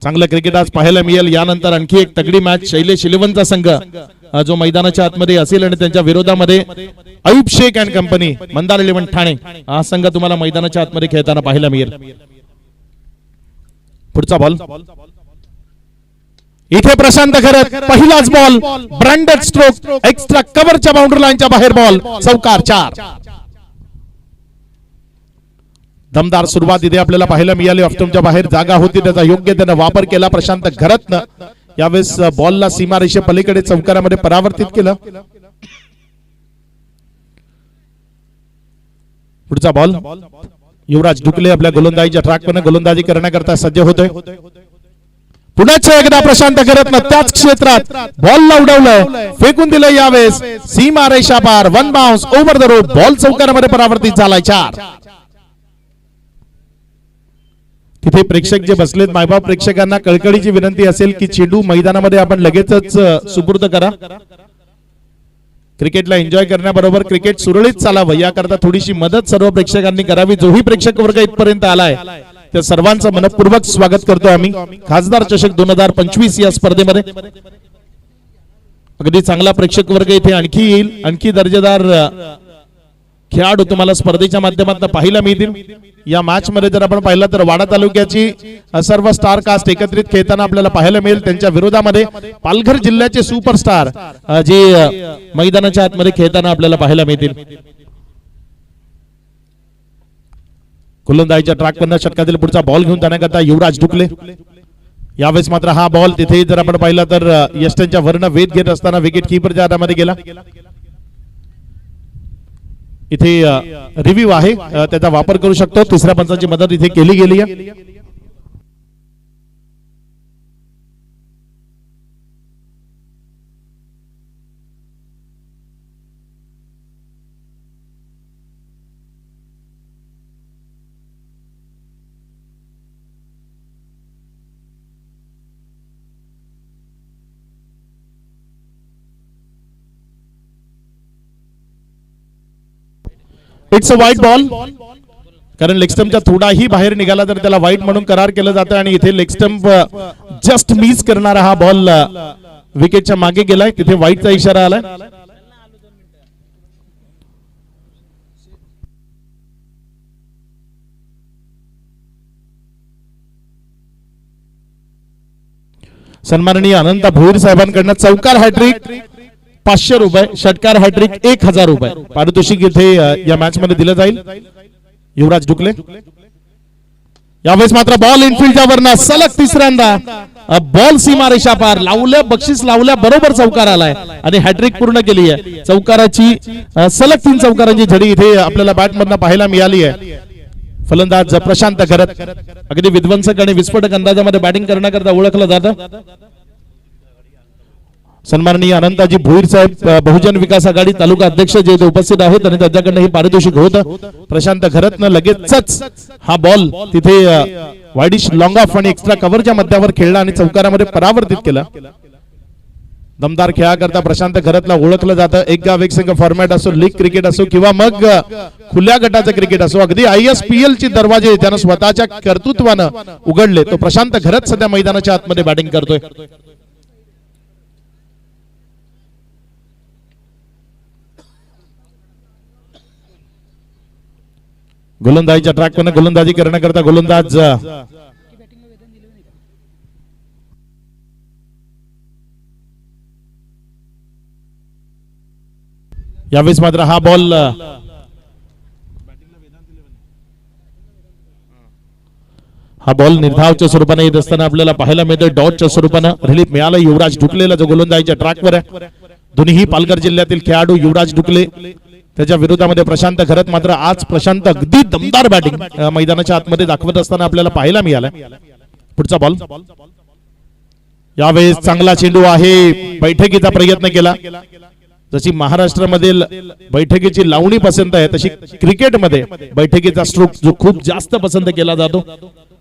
चांगलं क्रिकेट आज पाहायला मिळेल। यानंतर आणखी एक तगडी मॅच शैलेश इलेव्हनचा संघ जो मैदानाच्या आतमध्ये असेल आणि त्यांच्या विरोधामध्ये अयूब शेख अँड कंपनी मंदार 11 ठाणे हा संघ तुम्हाला मैदानाच्या आतमध्ये खेळताना पाहायला मिळेल। पुढचा बॉल इथे प्रशांत खरत, पहिलाच बॉल ब्रँडेड स्ट्रोक एक्स्ट्रा कव्हरच्या बाउंड्री लाईनच्या बाहेर बॉल, चौकार 4। दमदार सुरुवात इथे आपल्याला पाहायला मिळाली। ऑफस्टंपच्या बाहेर जागा होती, त्याचा योग्य त्याने वापर केला प्रशांत खरतनं। यावेळेस बॉलला सीमारेषे पलीकडे चौकारामध्ये परावर्तित केलं। पुढचा बॉल युवराज ढुकले आपल्या गोलंदाजीच्या ट्रॅकवर गोलंदाजी करण्याकरता सज्ज होतोय। पुन्हा एकदा प्रशांत खरतनं त्याच क्षेत्रात बॉलला उडवलं, फेकून दिलं। यावेळेस सीमारेषा पार, one bounce over the road, ball चौकारामध्ये परावर्तित झालाय 4। तिथे प्रेक्षक जे बसलेत, मायबाप प्रेक्षकांना कळकळीची विनंती असेल की चेंडू मैदानामध्ये आपण लगेचच सुपूर्द करा। क्रिकेटला एन्जॉय करण्याबरोबर क्रिकेट सुरळीत चालावं याकरता थोडीशी मदत सर्व प्रेक्षकांनी करावी। जोही प्रेक्षक वर्ग इथपर्यंत आलाय त्या सर्वांचं मनपूर्वक स्वागत करतो आम्ही खासदार चषक 2025 या स्पर्धेमध्ये। अगदी चांगला प्रेक्षक वर्ग इथे आणखी येईल, आणखी दर्जेदार खेळाडू तुम्हाला स्पर्धेच्या माध्यमातून पाहायला मिळतील। या मॅच मध्ये जर आपण पाहिलं तर वाडा तालुक्याची सर्व स्टार कास्ट एकत्रित खेळताना आपल्याला पाहायला मिळेल। त्यांच्या विरोधामध्ये पालघर जिल्ह्याचे सुपरस्टार जे मैदानाच्या आतमध्ये खेळताना आपल्याला पाहायला मिळतील। गोलंदाजीच्या ट्रॅकवरनं षटकातील पुढचा बॉल घेऊन जाण्याकरता युवराज ढुकले। यावेळेस मात्र हा बॉल तिथे जर आपण पाहिलं तर यष्टनच्या वरनं वेध घेत असताना विकेट कीपरच्या हातामध्ये गेला। इथे रिव्ह्यू आहे, त्याचा वापर करू शकतो। तिसऱ्या पंचाची मदत इथे केली गेली आहे। इट्स अ वाईट बॉल, कारण लेग स्टंपच्या थोडाही बाहेर निघाला तर त्याला वाईट म्हणून करार केलं जातं आणि इथे लेग स्टंप जस्ट मिस करणारा हा बॉल विकेटच्या मागे गेलाय, तिथे वाईटचा इशारा आलाय। सन्माननीय अनंत भोईर साहेबांकडून चौकार हॅट्रिक 500 रुपये, षटकार हॅट्रिक 1000 रुपये पारितोषिक इथे या मॅच मध्ये दिलं जाईल। युवराज ढुकले यावेळेस मात्र बॉल इनफिल्डच्या वरनं सलग तिसऱ्यांदा बॉल सीमारेषा पार, लावल्या बक्षीस लावल्या बरोबर चौकार आलाय आणि हॅट्रिक पूर्ण केली आहे। चौकाराची सलग 3 चौकारांची झडी इथे आपल्याला बॅट मधनं पाहायला मिळाली आहे। फलंदाज प्रशांत खरत अगदी विध्वंसक आणि विस्फोटक अंदाजामध्ये बॅटिंग करण्याकरता ओळखलं जातं। सन्माननीय अनंताजी भोईर साहेब बहुजन विकास आघाडी तालुका अध्यक्ष जे उपस्थित आहेत आणि त्यांच्याकडनं हे पारितोषिक होतं। प्रशांत खरतनं लगेचच हा बॉल तिथे वाईडिश लॉंग ऑफ आणि एक्स्ट्रा कव्हरच्या मध्यावर खेळला आणि चौकारामध्ये परावर्तित केला। दमदार खेळाकरता प्रशांत खरतला ओळखलं जातं। एक गाव एक संघ फॉर्मॅट असो, लीग क्रिकेट असो किंवा मग खुल्या गटाचं क्रिकेट असो, अगदी ISPL चे दरवाजे त्यानं स्वतःच्या कर्तृत्वानं उघडले। तो प्रशांत खरत सध्या मैदानाच्या आतमध्ये बॅटिंग करतोय। गोलंदाजीच्या ट्रॅकवरनं गोलंदाजी करण्याकरता गोलंदाज यावेळेस मात्र हा बॉल निर्धावच्या स्वरूपाने येत असताना आपल्याला पाहायला मिळतोय। डॉटच्या स्वरूपानं रिलीफ मिळालं युवराज ढुकलेला जो गोलंदाजीच्या ट्रॅकवर आहे। दोन्ही पालघर जिल्ह्यातील खेळाडू युवराज ढुकले, त्याच्या विरोधामध्ये प्रशांत खरत। मात्र आज प्रशांत अगदी दमदार बॅटिंग मैदानाच्या आतमध्ये दाखवत असताना आपल्याला पाहायला मिळालं। पुढचा बॉल यावेळेस चांगला चेंडू आहे, बैठकीचा प्रयत्न केला। जशी महाराष्ट्रामधील बैठकीची लावणी पसंत आहे तशी क्रिकेटमध्ये बैठकीचा स्ट्रोक जो खूप जास्त पसंत केला जातो।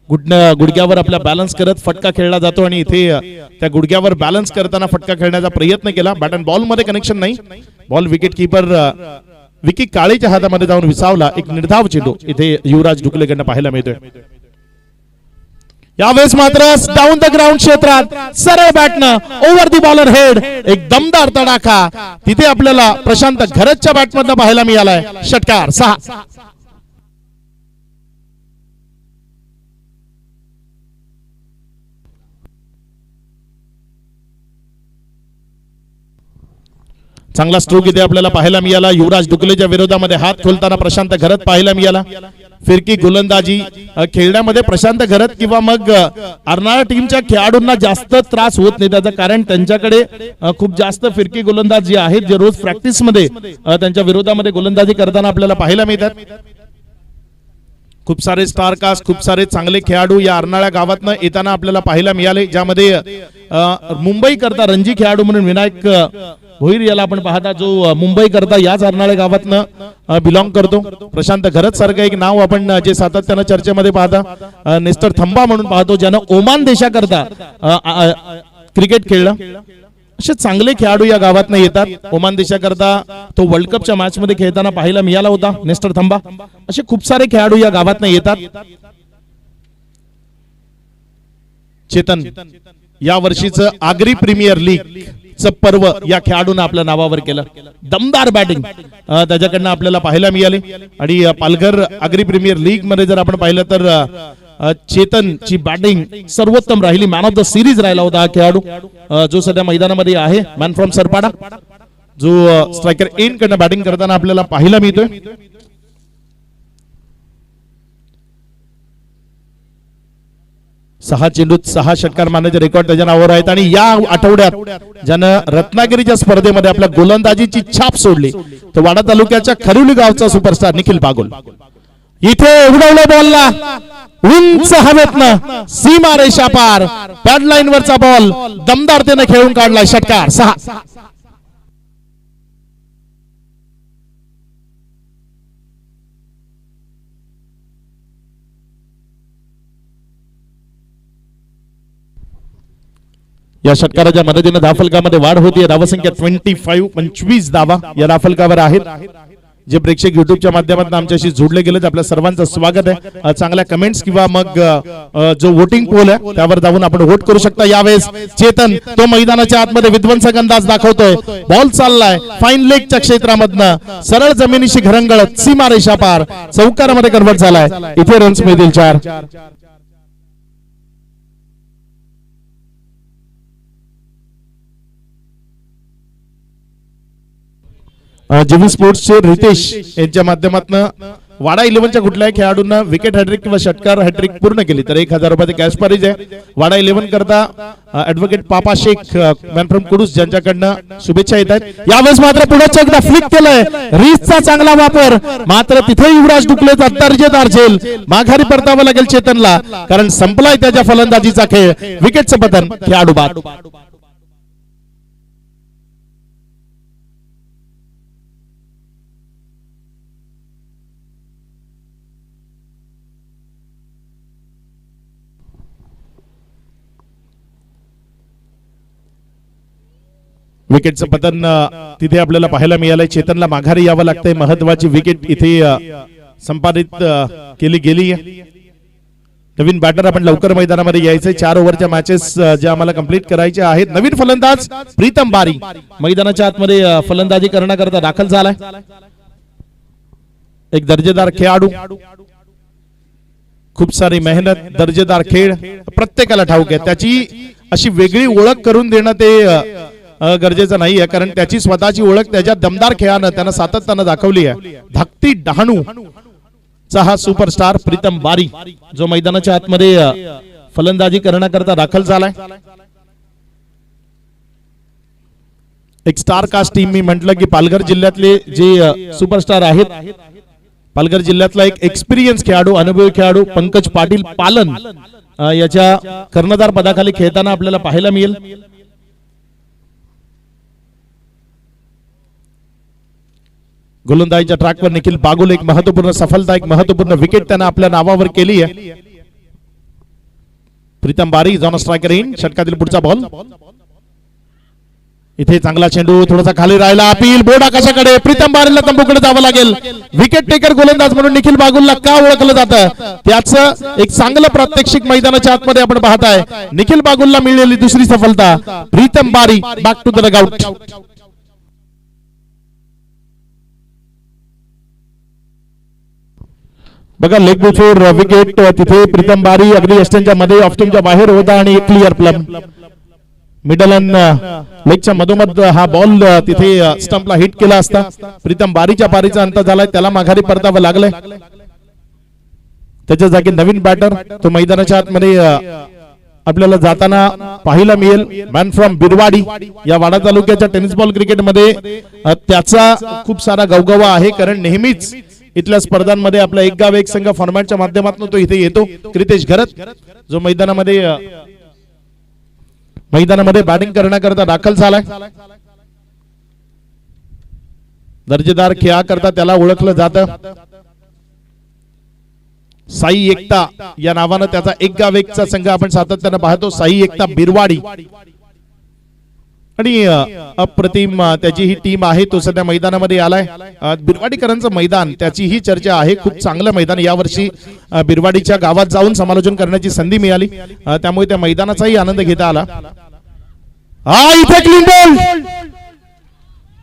गुडघ्यावर आपला बॅलन्स करत फटका खेळला जातो आणि इथे त्या गुडघ्यावर बॅलन्स करताना फटका खेळण्याचा प्रयत्न केला। बॅट अँड बॉल मध्ये कनेक्शन नाही, बॉल विकेट कीपर विकी काळेच्या हातामध्ये जाऊन विसावला। एक निर्धाव चेंडू इथे युवराज ढुकलेकडनं पाहायला मिळतोय। यावेळेस मात्र डाऊन द ग्राउंड क्षेत्रात सरळ बॅटनं ओव्हर दी बॉलर हेड एक दमदार तडाखा तिथे आपल्याला प्रशांत घरतच्या बॅटमधनं पाहायला मिळालाय. षटकार 6. चांगला स्ट्रोक इथे आपल्याला पाहायला मिळाला. युवराज डुकलेच्या विरोधामध्ये हात खोलताना प्रशांत घरत पाहायला मिळाला. फिरकी गोलंदाजी खेळण्यामध्ये प्रशांत घरत किंवा मग अर्नाळा टीमच्या खेळाडूंना जास्त त्रास होत नाही. त्याचं कारण त्यांच्याकडे खूप जास्त फिरकी गोलंदाज जे आहेत जे रोज प्रॅक्टिस मध्ये त्यांच्या विरोधामध्ये गोलंदाजी करताना आपल्याला पाहायला मिळतात. खूप सारे स्टार कास्ट खूप सारे चांगले खेळाडू या अर्नाळा गावातनं येताना आपल्याला पाहायला मिळाले, ज्यामध्ये मुंबई करता रणजी खेळाडू म्हणून विनायक भोईर याला आपण पाहता, जो मुंबई करता याच अर्नाळा गावातनं बिलॉंग करतो. प्रशांत घरत सारखं एक नाव आपण जे सातत्यानं चर्चेमध्ये पाहता नेस्टर थंबा म्हणून पाहतो, ज्यानं ओमान देशाकरता क्रिकेट खेळलं. असे चांगले खेळाडू या गावातनं येतात. ओमान देशाकरता तो वर्ल्ड कपच्या मॅच मध्ये खेळताना पाहायला मिळाला होता नेस्टर थंबा. असे खूप सारे खेळाडू या गावातनं येतात. चेतन या वर्षीचं आगरी प्रीमियर लीग चं पर्व या खेळाडूंना आपल्या नावावर केलं. दमदार बॅटिंग त्याच्याकडनं आपल्याला पाहायला मिळाली. आणि पालघर आगरी प्रीमियर लीग मध्ये जर आपण पाहिलं तर चेतनची बॅटिंग सर्वोत्तम राहिली. मॅन ऑफ द सिरीज राहिला होता हा खेळाडू, जो सध्या मैदानामध्ये आहे. मॅन फ्रॉम सरपाडा, जो स्ट्रायकर एंड कडनं बॅटिंग करताना आपल्याला पाहायला मिळतोय. सहा चेंडूत 6 षटकार मारण्याचे रेकॉर्ड त्याच्या नावावर आहेत. आणि या आठवड्यात ज्यानं रत्नागिरीच्या स्पर्धेमध्ये आपल्या गोलंदाजीची छाप सोडली तो वाडा तालुक्याच्या खरिवली गावचा सुपरस्टार निखिल बागुल. इथे उडवलं बॉलला उंच हवेतनं सीमा रेषा पार पॅडलाईन वरचा बॉल दमदारतेने खेळून काढलाय. षटकार 6. या षटकाराच्या मदतीने धावफलकामध्ये वाढ होती. धावसंख्या 25 धावा या धावफलकावर आहेत. जे प्रेक्षक युट्यूबच्या माध्यमातून आमच्याशी जोडले गेले आपल्या सर्वांचं स्वागत आहे. चांगल्या कमेंट्स किंवा मग जो वोटिंग पोल आहे त्यावर जाऊन आपण वोट करू शकता. यावेळेस चेतन तो मैदानाच्या आतमध्ये विध्वंसक अंदाज दाखवतोय. बॉल चाललाय फाईन लेगच्या क्षेत्रामधनं सरळ जमिनीशी घरंगळत सीमा रेषा पार चौकारामध्ये कन्वर्ट झालाय. इथे रन्स मिळतील 4. जीवी स्पोर्ट्सचे रितेश यांच्या माध्यमातून वाडा 11च्या कुठल्याही खेळाडूंना विकेट हॅट्रिक किंवा षटकार हॅट्रिक पूर्ण केली तर 1000 रुपयाचे कॅश प्राइज आहे. वाडा 11 करता advocate Papa Shaikh man from Kudus ज्यांच्याकडनं शुभेच्छा येत आहेत. यावेळेस मात्र पुढे एकदा फ्लिक केलंय. रीचचा चांगला वापर, मात्र तिथे युवराज डुकलेचा दर्जेदार झेल. माघारी परतावं लागेल चेतनला, कारण संपलाय त्याच्या फलंदाजीचा खेळ. विकेटचं पतन खेळाडू बाद. विकेटचं पतन तिथे आपल्याला पाहायला मिळालंय. चेतनला माघारी यावं लागतंय. महत्वाची विकेट इथे संपादित केली गेली. नवीन बॅटर आपण लवकर मैदानामध्ये यायचंय. 4 ओव्हरच्या मॅचेस ज्या आम्हाला कंप्लीट करायच्या आहेत. नवीन फलंदाज प्रीतम बारी मैदानाच्या आतमध्ये फलंदाजी करण्याकरता दाखल झालाय. एक दर्जेदार खेळाडू, खूप सारी मेहनत, दर्जेदार खेळ प्रत्येकाला ठाऊक आहे. त्याची अशी वेगळी ओळख करून देणं ते गरजेचं नाहीये, कारण त्याची स्वतःची ओळख त्याच्या दमदार खेळानं त्यानं सातत्यानं दाखवली आहे. धाकटी डहाणू चा हा सुपरस्टार प्रीतम बारी जो मैदानाच्या आतमध्ये फलंदाजी करण्याकरता दाखल झालाय. एक स्टार कास्ट टीम मी म्हटलं की पालघर जिल्ह्यातले जे सुपरस्टार आहेत, पालघर जिल्ह्यातला एक एक्सपिरियन्स खेळाडू, अनुभवी खेळाडू पंकज पाटील पालन याच्या कर्णधार पदाखाली खेळताना आपल्याला पाहायला मिळेल. गोलंदाजीच्या ट्रॅकवर निखिल बागुल एक महत्वपूर्ण सफलता, एक महत्वपूर्ण विकेट त्यानं आपल्या नावावर केली आहे. प्रीतम बारी जॉन स्ट्रायकर इन. षटकातील पुढचा बॉल इथे चांगला चेंडू थोडासा खाली राहिला अपील बोर्ड आकाशाकडे प्रीतम बारेला तंबूकडे जावं लागेल विकेट टेकर गोलंदाज म्हणून निखिल बागुलला का ओळखलं जातं त्याचं एक चांगलं प्रात्यक्षिक मैदानाच्या आतमध्ये आपण पाहताय निखिल बागुलला मिळालेली दुसरी सफलता प्रीतम बारी बॅक टू द डगआउट बघा लेग बिफोर विकेट तिथे प्रीतम बारी अगदी यष्टींच्या मध्ये ऑफस्टंपच्या बाहेर होता आणि क्लिअर प्लम मिडल अँड लेगच्या मधोमध हा बॉल तिथे स्टंपला हिट केला असता प्रीतम बारीच्या पारीचा अंत झालाय त्याला माघारी परतावं लागलंय त्याच्या जागी नवीन बॅटर तो मैदानाच्या आतमध्ये आपल्याला जाताना पाहायला मिळेल मॅन फ्रॉम बिरवाडी या वाडा तालुक्याच्या टेनिस बॉल क्रिकेटमध्ये त्याचा खूप सारा गवगवा आहे कारण नेहमीच इथल्या स्पर्धांमध्ये आपला एक गाव एक संघ फॉर्मॅटच्या माध्यमातून तो इथे येतो क्रितेश घरत जो मैदानामध्ये बॅटिंग करण्याकरता दाखल झालाय दर्जेदार खेळाकरता त्याला ओळखलं जातं साई एकता या नावानं त्याचा एक गाव एकचा संघ आपण सातत्यानं पाहतो साई एकता बिरवाडी आणि अप्रतिम त्याची ही टीम आहे तो सध्या मैदानामध्ये आलाय बिरवाडीकरांचं मैदान त्याची ही चर्चा आहे खूप चांगलं मैदान यावर्षी बिरवाडीच्या गावात जाऊन समालोचन करण्याची संधी मिळाली त्यामुळे त्या मैदानाचाही आनंद घेता आला इथे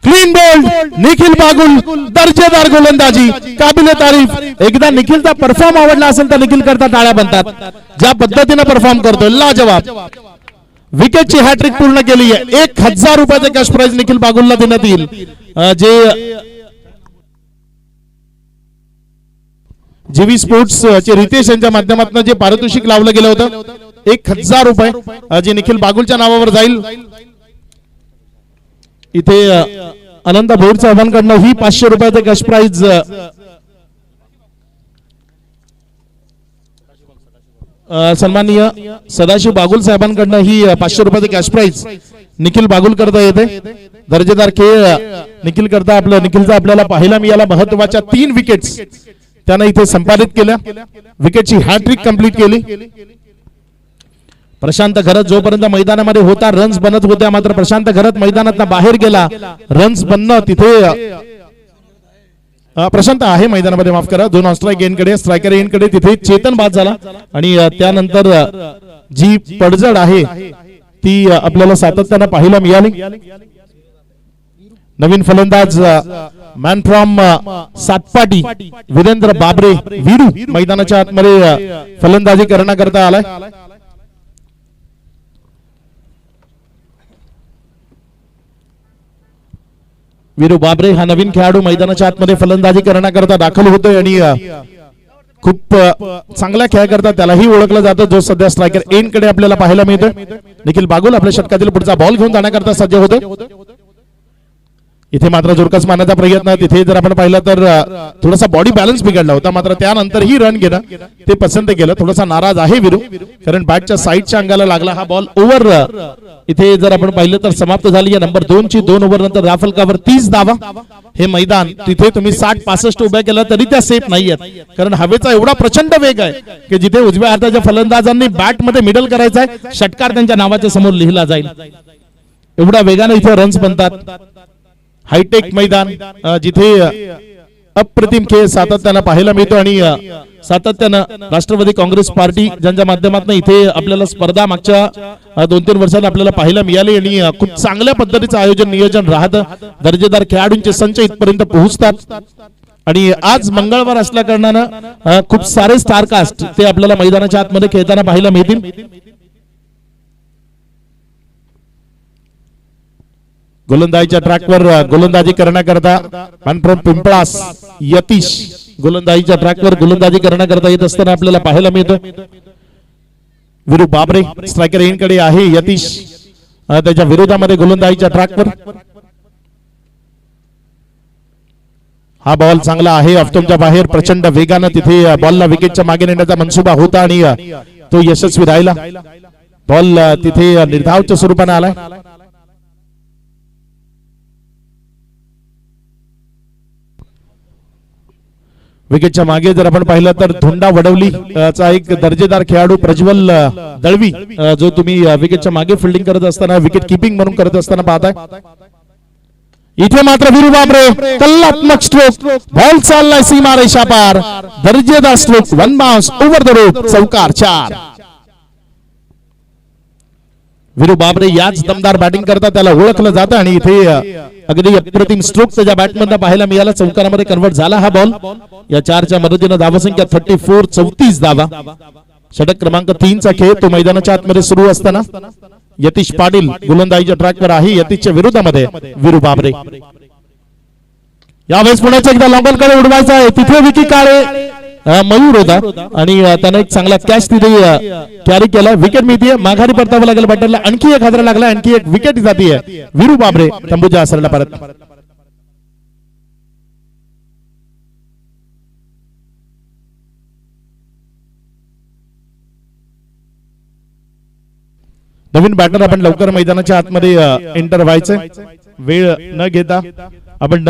क्लीन बोल्ड निखिल बागुल दर्जेदार गोलंदाजी काबिले तारीफ एकदा निखिलचा परफॉर्म आवडला असेल तर निखिल करता टाळ्या बनतात ज्या पद्धतीने परफॉर्म करतोय लाजवाब विकेटची हॅट्रिक पूर्ण केली आहे 1000 रुपयाचे कॅश प्राइज निखिल बागुलला देण्यात येईल जे जीवी स्पोर्ट्स चे रितेश यांच्या माध्यमातून जे पारितोषिक लावलं गेलं होतं 1000 रुपये जे निखिल बागुलच्या नावावर जाईल इथे अनंत भोईर साहेबांकडनं ही 500 रुपयाचे कॅश प्राइज सन्माननीय सदाशिव बागुल साहेबांकडनं ही 500 रुपयाचे कॅश प्राइज निखिल बागुल करता येते दर्जेदार खेळ निखिलचा आपल्याला पाहायला मिळाला महत्वाच्या 3 विकेट्स त्यानं इथे संपादित केल्या विकेटची हॅट्रिक कंप्लीट केली प्रशांत घरत जोपर्यंत मैदानामध्ये होता रन्स बनत होत्या मात्र प्रशांत घरत मैदानात बाहेर गेला रन्स बनणं तिथे प्रशांत आहे मैदानामध्ये माफ करा 2 ऑस्ट्राईक एंडकडे स्ट्रायकर एंडकडे तिथे चेतन बाद झाला आणि त्यानंतर जी पडझड आहे ती आपल्याला सातत्यानं पाहायला मिळाली नवीन फलंदाज मॅन फ्रॉम सातपाटी वीरेंद्र बाबरे वीरू मैदानाच्या आतमध्ये फलंदाजी करण्याकरता आलाय वीरू बाबरे हा नवीन खेळाडू मैदानाच्या आतमध्ये फलंदाजी करण्याकरता दाखल होतोय आणि खूप चांगल्या खेळाकरता त्यालाही ओळखलं जातं जो सध्या स्ट्रायकर एंड कडे आपल्याला पाहायला मिळतोय निखिल बागुल आपल्या षटकातील पुढचा बॉल घेऊन जाण्याकरता सज्ज होतोय इथे मात्र जोरकस मारण्याचा प्रयत्न तिथे जर आपण पाहिलं तर थोडासा बॉडी बॅलन्स बिघडला होता मात्र त्यानंतर ही रन घेणं ते पसंत केलं थोडासा नाराज आहे वीरू कारण बॅटच्या साईडच्या अंगाला लागला हा बॉल ओव्हर इथे जर आपण पाहिलं तर समाप्त झाली या नंबर 2 ची 2 ओव्हर नंतर राफेल कावर 30 धावा हे मैदान तिथे तुम्ही 60-65 उभ्या केला तरी त्या सेफ नाहीयेत कारण हवेचा एवढा प्रचंड वेग आहे की जिथे उजव्या हाताच्या फलंदाजांनी बॅट मध्ये मिडल करायचा आहे षटकार त्यांच्या नावाच्या समोर लिहिला जाईल एवढ्या वेगाने इथे रन्स बनतात हायटेक मैदान जिथे अप्रतिम खेळ सातत्यानं पाहायला मिळतो आणि सातत्यानं राष्ट्रवादी काँग्रेस पार्टी ज्यांच्या माध्यमातून इथे आपल्याला स्पर्धा मागच्या 2-3 वर्षात आपल्याला पाहायला मिळाली आणि खूप चांगल्या पद्धतीचं आयोजन नियोजन राहतं दर्जेदार खेळाडूंचे संच इथपर्यंत पोहोचतात आणि आज मंगळवार असल्या कारणानं खूप सारे स्टारकास्ट ते आपल्याला मैदानाच्या आतमध्ये खेळताना पाहायला मिळतील गोलंदाजीच्या ट्रॅकवर गोलंदाजी करण्याकरता मॅन फ्रॉम पिंपळास यतीश गोलंदाजीच्या ट्रॅकवर गोलंदाजी करण्याकरता येत असताना आपल्याला पाहायला मिळतं वीरू बाबरे स्ट्रायकर एंडकडे आहे यतीश त्याच्या विरोधामध्ये गोलंदाजीच्या ट्रॅकवर हा बॉल चांगला आहे ऑफस्टंपच्या बाहेर प्रचंड वेगानं तिथे बॉलला विकेटच्या मागे नेण्याचा मनसुबा होता आणि तो यशस्वी राहिला बॉल तिथे निर्धावच्या स्वरूपाने आलाय विकेटच्या मागे जर आपण पाहिलं तर धोंडा वडवली चा एक दर्जेदार खेळाडू प्रज्वल दळवी जो तुम्ही विकेटच्या मागे फिल्डिंग करत असताना विकेट किपिंग म्हणून करत असताना पाहताय. इथे मात्र वीरू बाबरे कलात्मक स्ट्रोक, बॉल चाललाय सीमा रेषा पार, दर्जेदार stroke, one bounce over the rope, चौकार 4. वीरू बाबरे याच दमदार बॅटिंग करतात, त्याला ओळखलं जातं आणि इथे अगदी अप्रतिम स्ट्रोक त्याच्या बॅटमधून पाहायला मिळाला. चौकारामध्ये कन्वर्ट झाला हा बॉल. या 4च्या मदतीने धावसंख्या 34, 34 धावा. षटक क्रमांक 3 चा खेळ तो मैदानाच्या आतमध्ये सुरू असताना यतीश पाटील गोलंदाजीच्या ट्रॅकवर आहे. यतीशच्या विरोधामध्ये वीरू बाबरे. यावेळेस पुण्याचा एकदा लॉंग बॉल कडे उडवायचा आहे. तिथे विकी काळे मयूर होता आणि त्याने एक चांगला कॅच तिथे कॅरी केला. विकेट मिळते, माघारी परतावं लागेल बॅटरला. आणखी एक हादरा लागला, आणखी एक विकेट जातीये. वीरू बाबरे तंबूच्या आसराला परत. नवीन बॅटर आपण लवकर मैदानाच्या आतमध्ये एंटर व्हायचं, वेळ न घेता आपण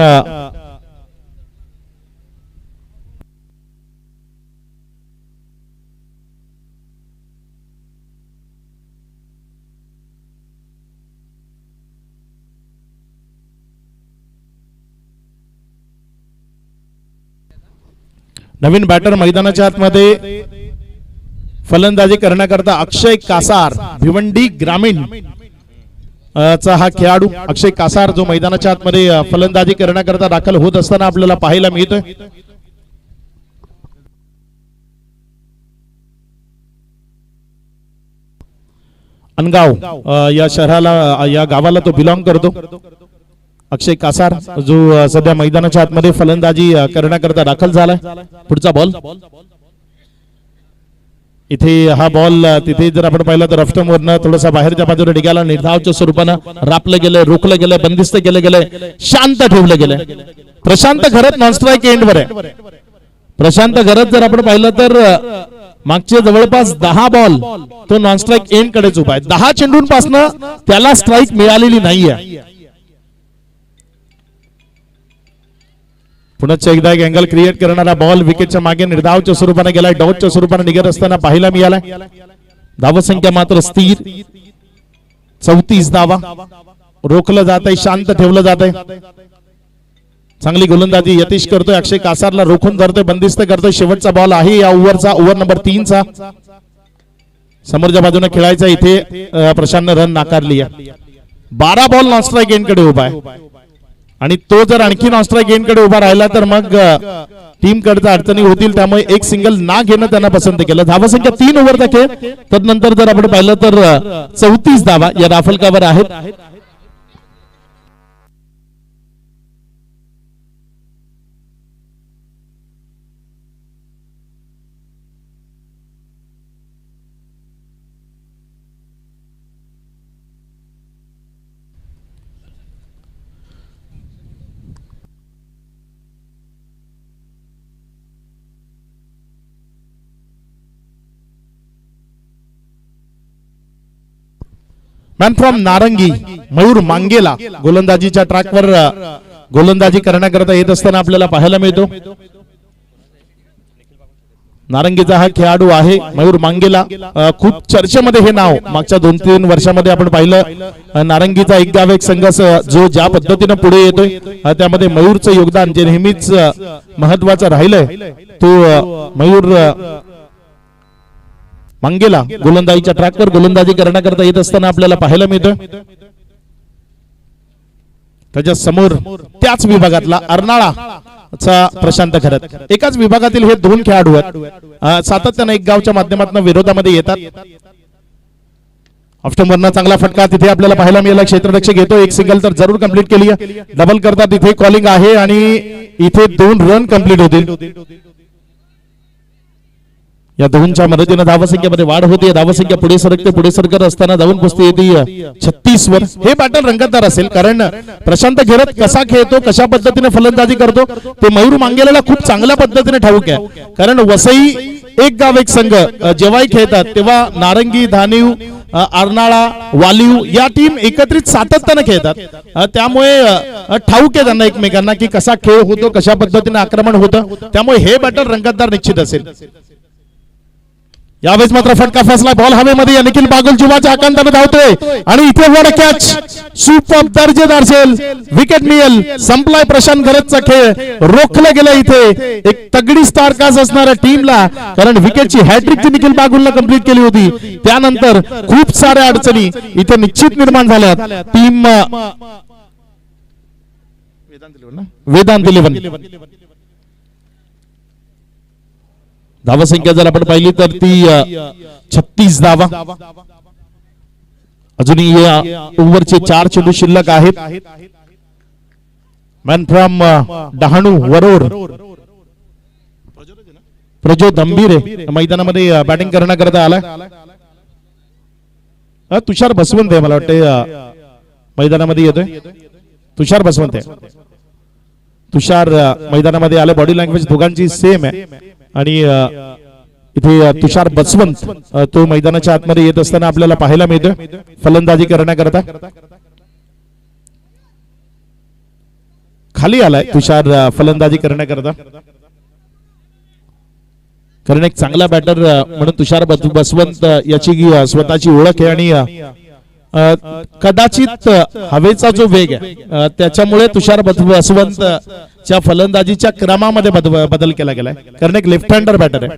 नवीन बॅटर मैदानाच्या आतमध्ये फलंदाजी करण्याकरता अक्षय कासार, भिवंडी ग्रामीण चा हा खेळाडू अक्षय कासार जो मैदानाच्या आतमध्ये फलंदाजी करण्याकरता दाखल होत असताना आपल्याला पाहायला मिळतोय. अनगाव या शहराला, या गावाला तो बिलॉंग करतो. अक्षय कासार जो सध्या मैदानाच्या आतमध्ये फलंदाजी करण्याकरता दाखल झालाय. पुढचा बॉल इथे, हा बॉल तिथे जर आपण पाहिलं तर ऑफ वरनं थोडासा बाहेरच्या बाजूला डिगाला निर्धावच्या स्वरूपानं रापलं गेलंय, रोखलं गेलंय, बंदिस्त केलं गेलंय, शांत ठेवलं गेलंय. प्रशांत घरत नॉन स्ट्राईक एंडवर आहे. प्रशांत घरत जर आपण पाहिलं तर मागचे जवळपास 10 बॉल तो नॉन स्ट्राईक एंड कडेच उभा आहे. 10 चेंडूंपासनं त्याला स्ट्राईक मिळालेली नाहीये. पुन्हा एकदा एक अँगल क्रिएट करणारा बॉल विकेटच्या मागे निर्धावच्या स्वरूपाने गेलाय, डॉटच्या स्वरूपाने निघत असताना पाहायला मिळालाय. धावसंख्या मात्र स्थिर 34 धावा. रोखलं जात आहे, शांत ठेवलं जात आहे. चांगली गोलंदाजी यतीश करतोय, अक्षय कासारला रोखून धरतोय, बंदिस्त करतोय. शेवटचा बॉल आहे या ओव्हरचा, ओव्हर नंबर 3 चा. समोरच्या बाजूने खेळायचा, इथे प्रशांतने रन नाकारली आहे. 12 बॉल नॉन स्ट्राईक एंड कडे उभा आहे आणि तो जर आणखी नॉन स्ट्राईक एंड कडे उभा राहिला तर मग टीम कडचा अडचणी होतील. त्यामुळे एक सिंगल ना घेणं त्यांना पसंत केलं. धावसंख्या 3 ओव्हरचा खेळ. तदनंतर जर आपण पाहिलं तर 34 धावा या राफलकावर आहेत. मॅन फ्रॉम नारंगी मयूर मांगेला गोलंदाजीच्या ट्रॅकवर गोलंदाजी करण्याकरता येत असताना आपल्याला पाहायला मिळतो. नारंगीचा हा खेळाडू आहे मयूर मांगेला. खूप चर्चेमध्ये हे नाव मागच्या 2-3 वर्षामध्ये आपण पाहिलं. नारंगीचा एक गाव एक संघ जो ज्या पद्धतीने पुढे येतोय त्यामध्ये मयूरचं योगदान जे नेहमीच महत्वाचं राहिलंय. तो मयूर मांगेला गोलंदाजीच्या ट्रॅकवर गोलंदाजी करण्याकरता येत असताना आपल्याला पाहायला मिळतोय. त्याच्या समोर त्याच विभागातला अर्नाळा चा प्रशांत खरत. एकाच विभागातील हे 2 खेळाडू आहेत. सातत्याने एक गावच्या माध्यमातून विरोधामध्ये येतात. ऑफस्टंपवरनं चांगला फटका तिथे आपल्याला पाहायला मिळाला. क्षेत्ररक्षक घेतो, एक सिंगल तर जरूर कंप्लीट केली आहे. डबल करतात इथे कॉलिंग आहे आणि इथे 2 रन कंप्लीट होतील. या दोनच्या मदतीने धावसंख्येमध्ये वाढ होते. धावसंख्या पुढे सरकत असताना जाऊन पोहोचते येते 36 वर. हे बॅटल रंगतदार असेल कारण प्रशांत घेरत कसा खेळतो, कशा पद्धतीने फलंदाजी करतो ते मयूर मांगेला खूप चांगल्या पद्धतीने ठाऊक आहे. कारण वसई एक गाव एक संघ जेव्हाही खेळतात तेव्हा नारंगी, धानिव अर्नाळा, वालिव या टीम एकत्रित सातत्याने खेळतात, त्यामुळे ठाऊक आहे त्यांना एकमेकांना की कसा खेळ होतो, कशा पद्धतीने आक्रमण होतं, त्यामुळे हे बॅटल रंगतदार निश्चित असेल. यावेळेस मात्र फटका फसला, बॉल हवेमध्ये, निखिल बागुल जीवाच्या आकांताने धावतोय आणि इथे वर कॅच, सुपर दर्जेदार सेल, विकेट मिळेल. संपलाय प्रशांत घरतचा खेळ, रोखलं गेलं इथे एक तगडी स्टार कास्ट असणाऱ्या टीमला, कारण विकेटची हॅट्रिक निखिल बागुलने कंप्लीट केली होती. त्यानंतर खूप साऱ्या अडचणी इथे निश्चित निर्माण झाल्या. टीम वेदांत 11 धावसंख्या जर आपण पाहिली तर ती 36 धावा. अजूनही ओव्हरचे 4 चेंडू शिल्लक आहेत. मॅन फ्रॉम डहाणू वरोड प्रजो दंभीरे मैदानामध्ये बॅटिंग करण्याकरता आलाय. तुषार बसवंत आहे, मला वाटतं मैदानामध्ये येतोय. तुषार बसवंत आहे, तुषार मैदानामध्ये आले. बॉडी लँग्वेज दोघांची सेम आहे आणि इथे तुषार बसवंत तो मैदानाच्या आतमध्ये येत असताना आपल्याला पाहायला मिळतोय फलंदाजी करण्याकरता. खाली आलाय तुषार फलंदाजी करण्याकरता, कारण एक चांगला बॅटर म्हणून तुषार बसवंत याची स्वतःची ओळख आहे आणि कदाचित हवेचा जो वेग आहे त्याच्यामुळे तुषार बसवंत च्या फलंदाजीच्या क्रमामध्ये बदल केला गेलाय, कारण एक लेफ्ट हँडर बॅटर आहे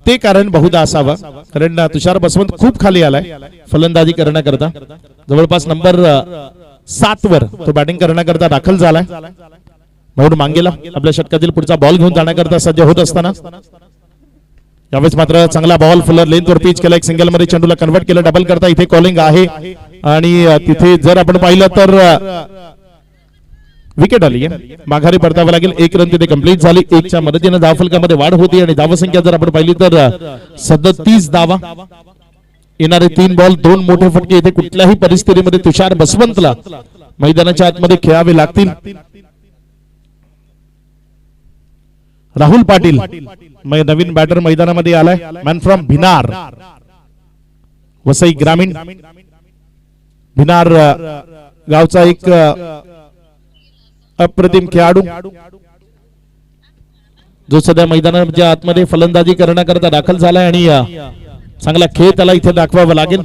ते कारण बहुधा असावं, कारण तुषार बसवंत खूप खाली आलाय फलंदाजी करण्याकरता. जवळपास नंबर 7 वर तो बॅटिंग करण्याकरता दाखल झालाय. मयूर मांगेला आपल्या षटकातील पुढचा बॉल घेऊन जाण्याकरता सज्ज होत असताना यावेळेस मात्र चांगला बॉल फुलर लेंथवर पिच केला, एक सिंगल मध्ये चेंडूला कन्वर्ट केलं, डबल करता इथे कॉलिंग आहे आणि तिथे जर आपण पाहिलं तर विकेट आली आहे, माघारी परतावं लागेल. 1 रन तिथे कंप्लीट झाली. 1च्या मदतीने धावफलकामध्ये वाढ होती आणि धावसंख्या जर आपण पाहिली तर 37 धावा. येणारे 3 बॉल 2 मोठे फटके इथे कुठल्याही परिस्थितीमध्ये तुषार बसवंतला मैदानाच्या आतमध्ये खेळावे लागतील. राहुल पाटील नवीन बॅटर मैदानामध्ये आलाय, मॅन फ्रॉम भिनार वसई ग्रामीण. भिनार गावचा एक अप्रतिम खेळाडू जो सध्या मैदानाच्या आतमध्ये फलंदाजी करण्याकरता दाखल झालाय आणि चांगला खेळ त्याला इथे दाखवावा लागेल.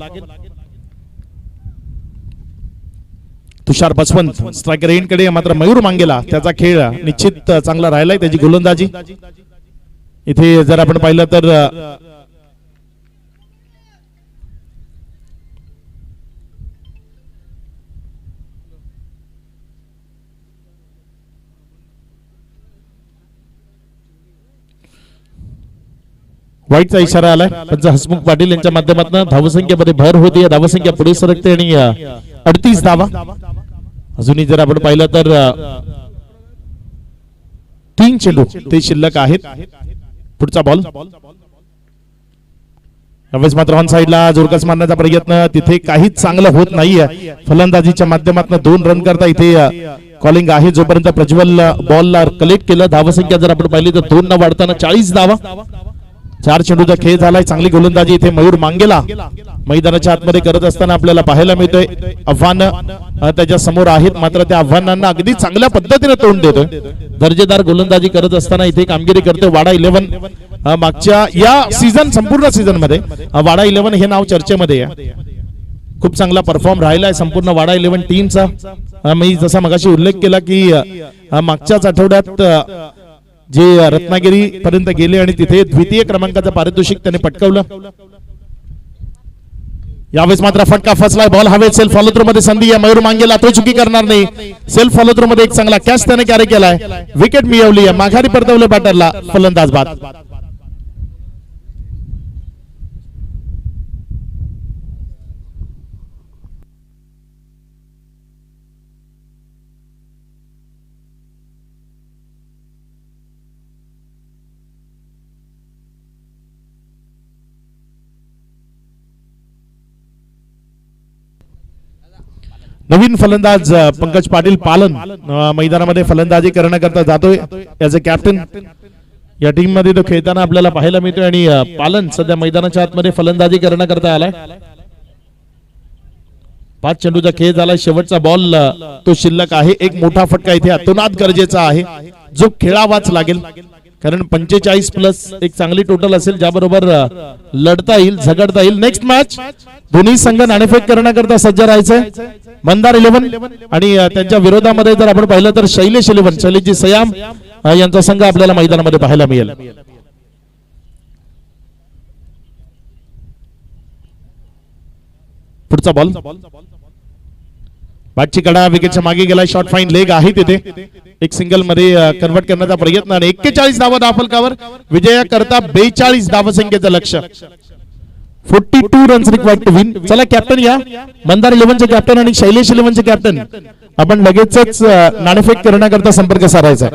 तुषार बसवंत स्ट्रायकर एंड कडे, मात्र मयूर मांगेला त्याचा खेळ निश्चित चांगला राहिलाय, त्याची गोलंदाजी इथे जर आपण पाहिलं तर वाईटचा इशारा आलाय. पंच हसमुख पाटील यांच्या माध्यमातून धावसंख्येमध्ये भर होती, धावसंख्या पुढे सरकते आणि 38 धावा. अजूनही जर आपण पाहिलं तर 3 चेंडू ते शिल्लक आहेत. पुढचा बॉल यावेळेस मात्र ऑन साइडला जोरकस मारण्याचा प्रयत्न, तिथे काहीच चांगलं होत नाहीये. फलंदाजीच्या माध्यमातून 2 रन करता इथे कॉलिंग आहे. जोपर्यंत प्रज्वल बॉलला कलेक्ट केलं, धावसंख्या जर आपण पाहिली तर 2 न वाढताना 40 धावा. 4 चेंडूचा खेळ झालाय. चांगली गोलंदाजी इथे मयूर मांगेला मैदानाच्या आतमध्ये करत असताना आपल्याला पाहायला मिळतोय. आव्हान त्याच्या समोर आहेत, मात्र त्या आव्हानांना अगदी चांगल्या पद्धतीने तोंड देतोय. दर्जेदार गोलंदाजी करत असताना इथे कामगिरी करतोय वाडा 11. मागच्या या सीझन संपूर्ण सीझन मध्ये वाडा 11 हे नाव चर्चेमध्ये आहे. खूप चांगला परफॉर्म राहिलाय संपूर्ण वाडा 11 टीमचा. मी जसा मगाशी उल्लेख केला की मागच्याच आठवड्यात जे रत्नागिरी पर्यंत गेले आणि तिथे द्वितीय क्रमांकाचं पारितोषिक त्याने पटकावलं. यावेळेस मात्र फटका फसलाय, बॉल हवेत, सेल्फ फॉलो थ्रू मध्ये संधी आहे. मयूर मांगेला तो चुकी करणार नाही. सेल्फ फॉलो थ्रू मध्ये एक चांगला कॅच त्याने कॅरी केलाय, विकेट मिळवली आहे, माघारी परतवलं बॅटरला. फलंदाज बाद. नवीन फलंदाज पंकज पाटील पालन मैदानामध्ये फलंदाजी करण्याकरता जातोय ॲज अ कॅप्टन. या टीम मध्ये तो खेळताना आपल्याला पाहायला मिळतोय आणि पालन सध्या मैदानाच्या आतमध्ये फलंदाजी करण्याकरता आलाय. 5 चेंडूचा खेळ झाला. शेवटचा बॉल तो शिल्लक आहे. एक मोठा फटका इथे अतोनात गरजेचा आहे जो खेळावाच लागेल, कारण 45+ एक चांगली टोटल असेल ज्याबरोबर लढता येईल, झगडता येईल. नेक्स्ट मॅच दोन्ही संघ नाणेफेक करण्याकरता सज्ज राहायचंय. मंदार 11 आणि त्यांच्या विरोधामध्ये जर आपण पाहिलं तर शैलेश 11 शैलेशजी सयाम यांचा संघ आपल्याला मैदानामध्ये पाहायला मिळेल. पुढचा बॉल बॅटची कडा विकेटच्या मागे गेला. शॉर्ट फाईन लेग आहे तिथे. एक सिंगल मध्ये कन्वर्ट करण्याचा प्रयत्न आणि 41 धावा धावफलकावर विजयाकरता 42 धावसंख्येचं लक्ष्य. 42 रन्स रिक्वायर्ड टू विन. चला कॅप्टन या मंदार 11चे कॅप्टन आणि शैलेश 11चे कॅप्टन आपण लगेचच नाणेफेक करण्याकरता संपर्क साधायचा.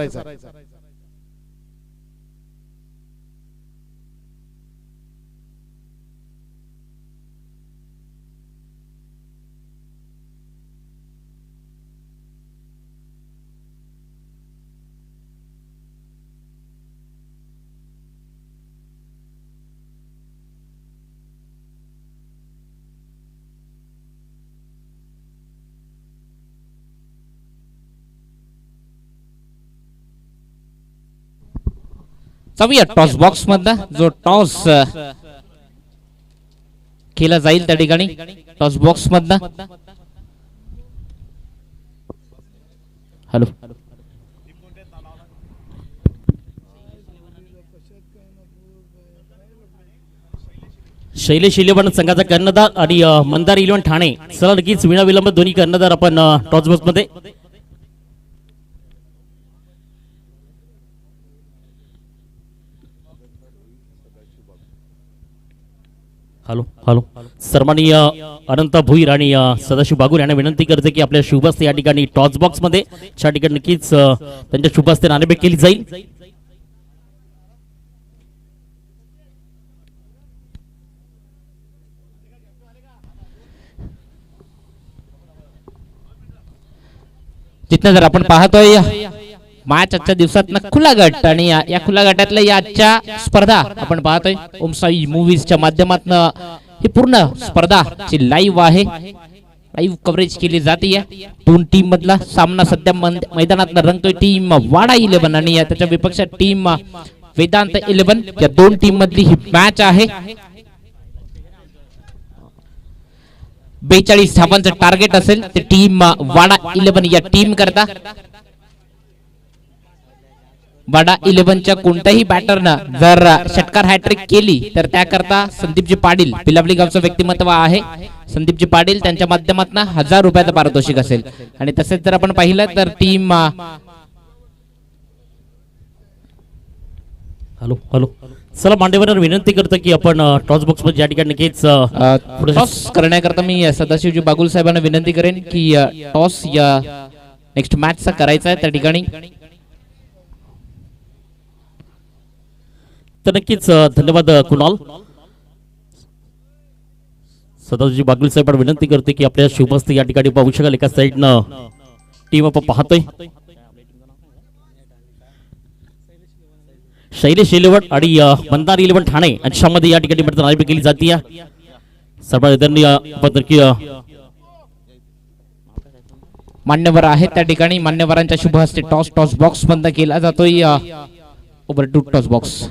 जाऊया टॉस बॉक्स मधला जो टॉस केला जाईल त्या ठिकाणी टॉस बॉक्स मधला. हॅलो शैलेश 11 संघाचा कर्णधार आणि मंदार 11 ठाणे. चला नक्कीच विनाविलंब दोन्ही कर्णधार आपण टॉस बॉक्स मध्ये. हॅलो हॅलो सन्माननीय अनंत भुईर आणि सदाशिव बागुल यांना विनंती करते की आपल्या शुभस्ते या ठिकाणी टॉस बॉक्स मध्ये त्या ठिकाणी नक्कीच त्यांच्या शुभस्ते नाणेफेक केली जाईल. तिथनं जर आपण पाहतोय मॅच आजच्या दिवसात खुला गट आणि या खुला गटातल्या या आजच्या स्पर्धा आपण पाहतोय ओमसाई मूवीजच्या माध्यमातून ही पूर्ण स्पर्धा ची लाईव्ह आहे. लाईव्ह कव्हरेज केली जाते. दोन टीम मधला सामना सध्या मैदानात रंगतोय. टीम वाडा 11 आणि त्याच्या विपक्ष टीम वेदांत 11 या दोन टीम मधली ही मॅच आहे. 42 धावांचं टार्गेट असेल ते टीम वाडा 11 या टीम करता. वाडा 11च्या कोणत्याही बॅटरनं जर षटकार हॅट्रिक केली तर त्याकरता संदीपजी पाटील पिलावली गावचं व्यक्तिमत्व आहे. संदीपजी पाटील त्यांच्या माध्यमातून 1000 रुपयाचं पारितोषिक असेल. आणि तसेच जर आपण पाहिलं तर टीम हॅलो हॅलो चला मांडेवर विनंती करतो की आपण टॉस बॉक्स मध्ये या ठिकाणी नक्कीच टॉस करण्याकरता मी सदाशिवजी बागुल साहेबांना विनंती करेन की टॉस या नेक्स्ट मॅचचा करायचा आहे त्या ठिकाणी. तर नक्कीच धन्यवाद कुणाल. सदाशिवजी बागुल साहेब विनंती करते की आपल्या शुभस्ते या ठिकाणी पाहू शकाल एका साईडनं टीम आपण पाहतोय शैलेश 11 आणि मंदार 11 ठाणे यांच्यामध्ये या ठिकाणी नाणेफेक केली जाते. मान्यवर आहेत त्या ठिकाणी. मान्यवरांच्या शुभ हस्ते टॉस बॉक्स बंद केला जातोय. Over to toss box.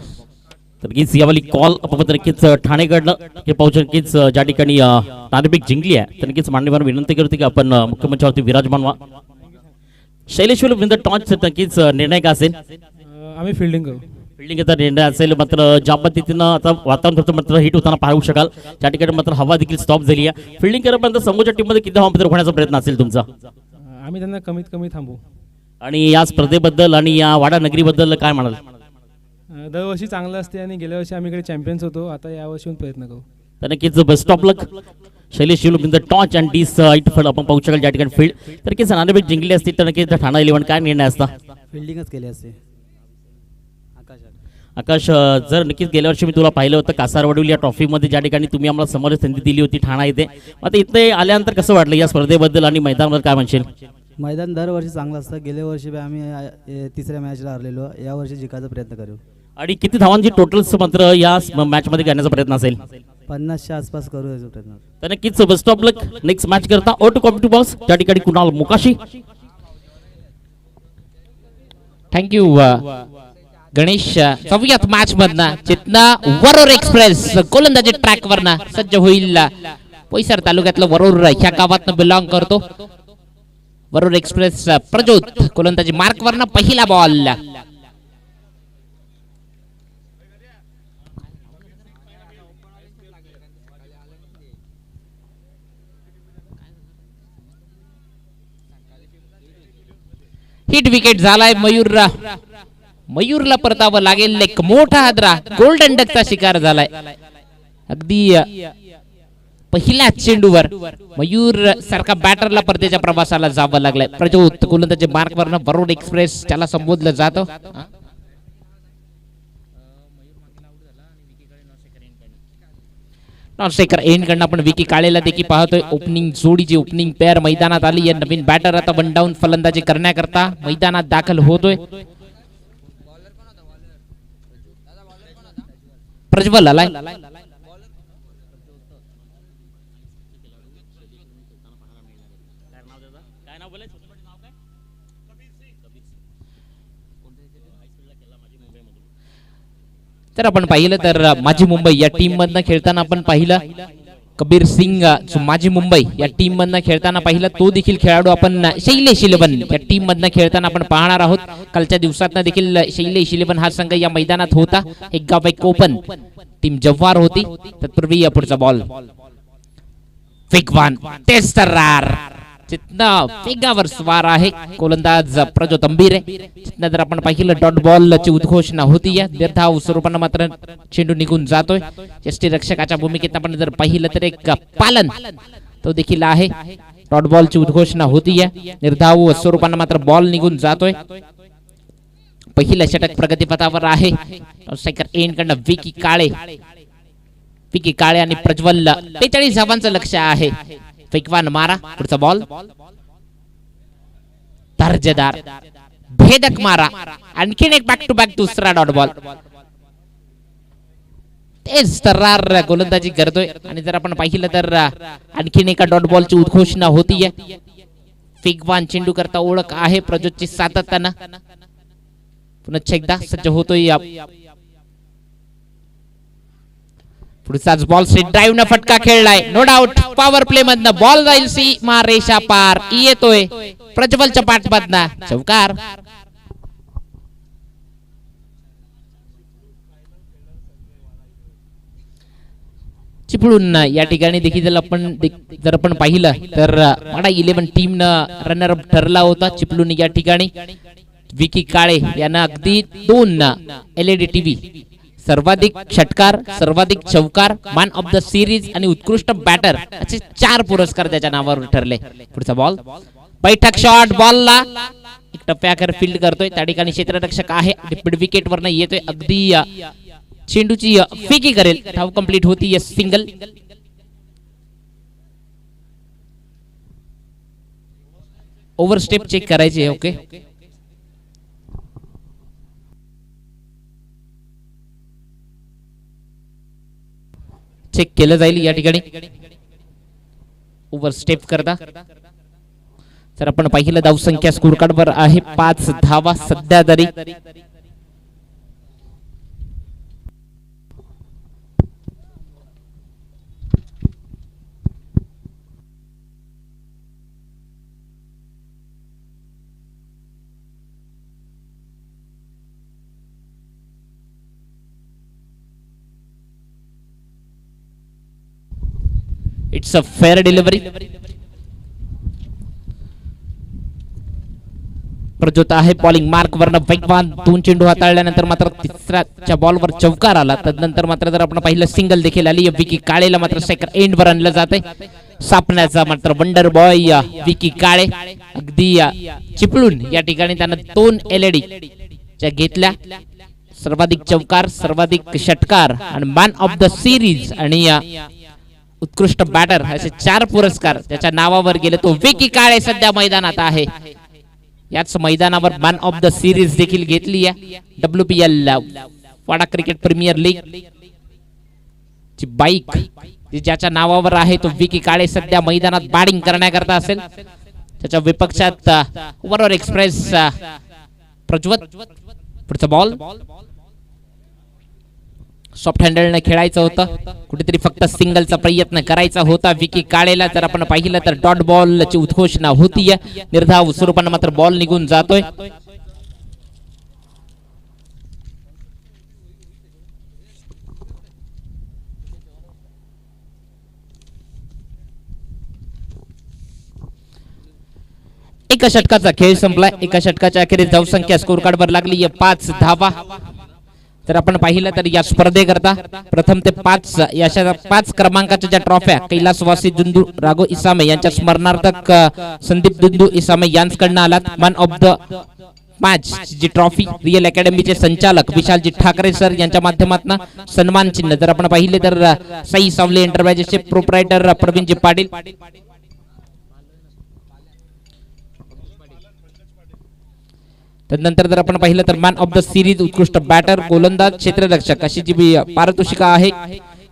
तर नक्कीच यावाली कॉल आपण नक्कीच ठाणेकडनं हे पाहू नक्कीच ज्या ठिकाणी नाणेफेक जिंकली आहे तर नक्कीच मान्यवर विनंती करते की आपण मुख्यमंत्र्यावरती विराजमान व्हा. शैलेश विरुद्ध टॉस नक्कीच निर्णय का असेल? आम्ही फिल्डिंग करू. फिल्डिंगचा निर्णय असेल. मात्र ज्या पद्धतीनं आता वातावरण मात्र हिट होताना पाहू शकाल त्या ठिकाणी मात्र हवा देखील स्टॉप झाली आहे. फिल्डिंग करेपर्यंत समोरच्या टीम मध्ये किती हवामान होण्याचा प्रयत्न असेल तुमचा? आम्ही त्यांना कमीत कमी थांबू. आणि या स्पर्धेबद्दल आणि या वाडा नगरीबद्दल काय म्हणाल? दरवर्षी चांगलं असते आणि गेल्या वर्षी आम्ही इकडे चॅम्पियन्स होतो. आता यावर्षी प्रयत्न करू. तर नक्कीच बेस्ट ऑफ लक. शैलेश विरुद्ध टॉच अँड डिस फळ आपण पाहू शकाल ज्या ठिकाणी फील्ड तर नक्कीच नाणेफेक जिंकली असती तर नक्कीच ठाणा 11 काय निर्णय असता? फिल्डिंगच केली असते. आकाश जर नक्कीच गेल्या वर्षी मी तुला पाहिलं होतं कासारवडील या ट्रॉफीमध्ये ज्या ठिकाणी तुम्ही आम्हाला समोर संधी दिली होती ठाणा येथे. आता इथे आल्यानंतर कसं वाटलं या स्पर्धेबद्दल आणि मैदानावर काय म्हणशील? मैदान दरवर्षी चांगलं असतं. गेल्या वर्षी आम्ही तिसऱ्या मॅचला हरलेलो. या वर्षी जिंकायचा प्रयत्न करू. आणि किती धावांची टोटल मात्र या मॅच मध्ये करण्याचा प्रयत्न असेल? 50च्या आसपास करू याचा प्रयत्न. तर नक्कीच best of luck next match करता. ऑटो कॉम्पिटिव्ह बॉक्स त्या ठिकाणी कुणाल मुकाशी. थँक्यू गणेश. जाऊयात मॅच मधनं. जिथनं वरोर एक्सप्रेस गोलंदाजी ट्रॅक वरनं सज्ज होईल. बोईसर तालुक्यातलं वरोर ह्या गावातनं बिलॉंग करतो. वरोर एक्सप्रेस प्रज्योत गोलंदाजी मार्क वरनं पहिला बॉल. हिट विकेट झालाय मयूरला परतावं लागेल. एक मोठा हादरा गोल्डन डकचा शिकार झालाय. अगदी पहिल्या चेंडूवर मयूर सारखा बॅटरला परतीच्या प्रवासाला जावं लागलंय. प्रज्योत गोलंदाजी मार्क वरनं वरुण एक्सप्रेस त्याला संबोधलं जातं. नॉनस्टेकर एंड कडनं आपण विकी काळेला देखील पाहतोय. ओपनिंग जोडीची ओपनिंग पेअर मैदानात आली. या नवीन बॅटर आता वन डाऊन फलंदाजी करण्याकरता मैदानात दाखल होतोय. प्रज्वल आलाय. तर आपण पाहिलं तर माझी मुंबई या टीम मधनं खेळताना आपण पाहिलं कबीर सिंग जो माझी मुंबई या टीम मधनं खेळताना पाहिलं तो देखील खेळाडू आपण शैलेश 11 या टीम मधनं खेळताना आपण पाहणार आहोत. कालच्या दिवसात देखील शैलेश 11 हा संघ या मैदानात होता. एक गाव एक ओपन टीम जव्हार होती. तत्पूर्वी पुढचा बॉल वेगवान टेस्टरार जिथनं वेगावर स्वार आहे गोलंदाज प्रज्योत अंबीरे. जिथनं जर आपण पाहिलं डॉट बॉल ची उद्घोषणा होती. या निर्धाव स्वरूपानं मात्र चेंडू निघून जातोय. यष्टीरक्षकाच्या भूमिकेत आपण जर पाहिलं तर एक पालन तो देखील आहे. डॉट बॉल ची उद्घोषणा होती. या निर्धाव स्वरूपानं मात्र बॉल निघून जातोय. पहिलं षटक प्रगतीपथावर आहे. स्ट्रायकर एंड कडनं विकी काळे आणि प्रज्वल 43 धावांचं लक्ष आहे. वेगवान मारा. पुढचा बॉल दर्जेदार भेदक मारा. आणखीन एक बॅक टू बॅक दुसरा डॉट बॉल. तेच तर्रार गोलंदाजी करतोय. आणि जर आपण पाहिलं तर आणखीन एका डॉट बॉलची उद्घोषणा होतीये. वेगवान चेंडू करता ओळख आहे प्रज्योतची सातत्यानं. पुन्हा एकदा सज्ज होतोय. पुढचाच बॉल स्ट्रेट ड्राईव्ह न फटका खेळलाय. नो डाऊट पॉवर प्ले मधनं बॉल जाईल सीमा रेषा पार. येतोय प्रज्वलच्या पाठमधनं चौकार. चिपळूण या ठिकाणी देखील जर आपण पाहिलं तर माडा 11 टीम न रनर अप ठरला होता. चिपळूण या ठिकाणी विकी काळे यांना अगदी 2 LED टीव्ही, सर्वाधिक षटकार, सर्वाधिक चौकार, मॅन ऑफ द सिरीज आणि उत्कृष्ट बॅटर असे 4 पुरस्कार त्याच्या नावावर ठरले. पुढचा बॉल बैठक शॉट. बॉलला एक टप्प्याकर फील्ड करतोय. त्या ठिकाणी क्षेत्ररक्षक आहे. मिड विकेट वरनं येतोय. अगदी चेंडूची फेकी करेल. धाव कंप्लीट होती. सिंगल. ओव्हरस्टेप चेक करायचे. ओके, चेक केलं जाईल या ठिकाणी. ओव्हरस्टेप करता जर आपण पाहिलं धावसंख्या स्कोर कार्ड वर आहे 5 धावा सध्या तरी. It's a fair delivery. Prajyot आहे बॉलिंग मार्क वरनं वेगवान 2 चेंडू हाताळल्यानंतर मात्र तिसऱ्याच्या बॉलवर चौकार आला. तदनंतर मात्र जर आपण पाहिलं सिंगल देखील आली. विकी काळेला मात्र स्ट्रायकर एंड वर आणलं जाते. सापण्याचा मात्र वंडर बॉय विकी काळे. अगदी चिपळूण या ठिकाणी त्यानं 2 LED च्या घेतल्या. सर्वाधिक चौकार, सर्वाधिक षटकार आणि मॅन ऑफ द सिरीज आणि उत्कृष्ट बॅटर असे 4 पुरस्कार त्याच्या नावावर गेले. तो विकी काळे सध्या मैदानात आहे. याच मैदानावर मॅन ऑफ द सिरीज देखील घेतली आहे. WPL वाडा क्रिकेट प्रीमियर लीग ची बाईक जी ज्याच्या नावावर आहे तो विकी काळे सध्या मैदानात बॅटिंग करण्याकरता असेल. त्याच्या विपक्षात ओव्हरऑल एक्सप्रेस प्रज्वत. पुढचा बॉल सॉफ्ट हँडलने खेळायचं होतं, कुठेतरी फक्त सिंगलचा प्रयत्न करायचा होता विकी काळेला. जर आपण पाहिलं तर डॉट बॉलची उद्घोषणा होतीये, निर्धाव स्वरूपाने मात्र बॉल निघून जातोय. एका षटकाचा खेळ संपलाय. एका षटकाच्या अखेरीस धावसंख्या स्कोर कार्ड वर लागली 5 धावा. तर आपण पाहिलं तर या स्पर्धेकरता प्रथम ते 5 क्रमांकाच्या ज्या ट्रॉफ्या कैलासवासी दुंदू राघो इसामे यांच्या स्मरणार्थक संदीप दुंदू इसामे यांच्याकडनं आलात. मॅन ऑफ द मॅच जी ट्रॉफी रिअल अकॅडमीचे संचालक विशालजी ठाकरे सर यांच्या माध्यमातून सन्मान चिन्ह. जर आपण पाहिले तर साई सावले एंटरप्राइजेसचे प्रोप्रायटर प्रवीणजी पाटील, त्यानंतर जर आपण पाहिलं तर मॅन ऑफ द सिरीज उत्कृष्ट बॅटर गोलंदाज क्षेत्ररक्षक अशी जी पारितोषिका आहे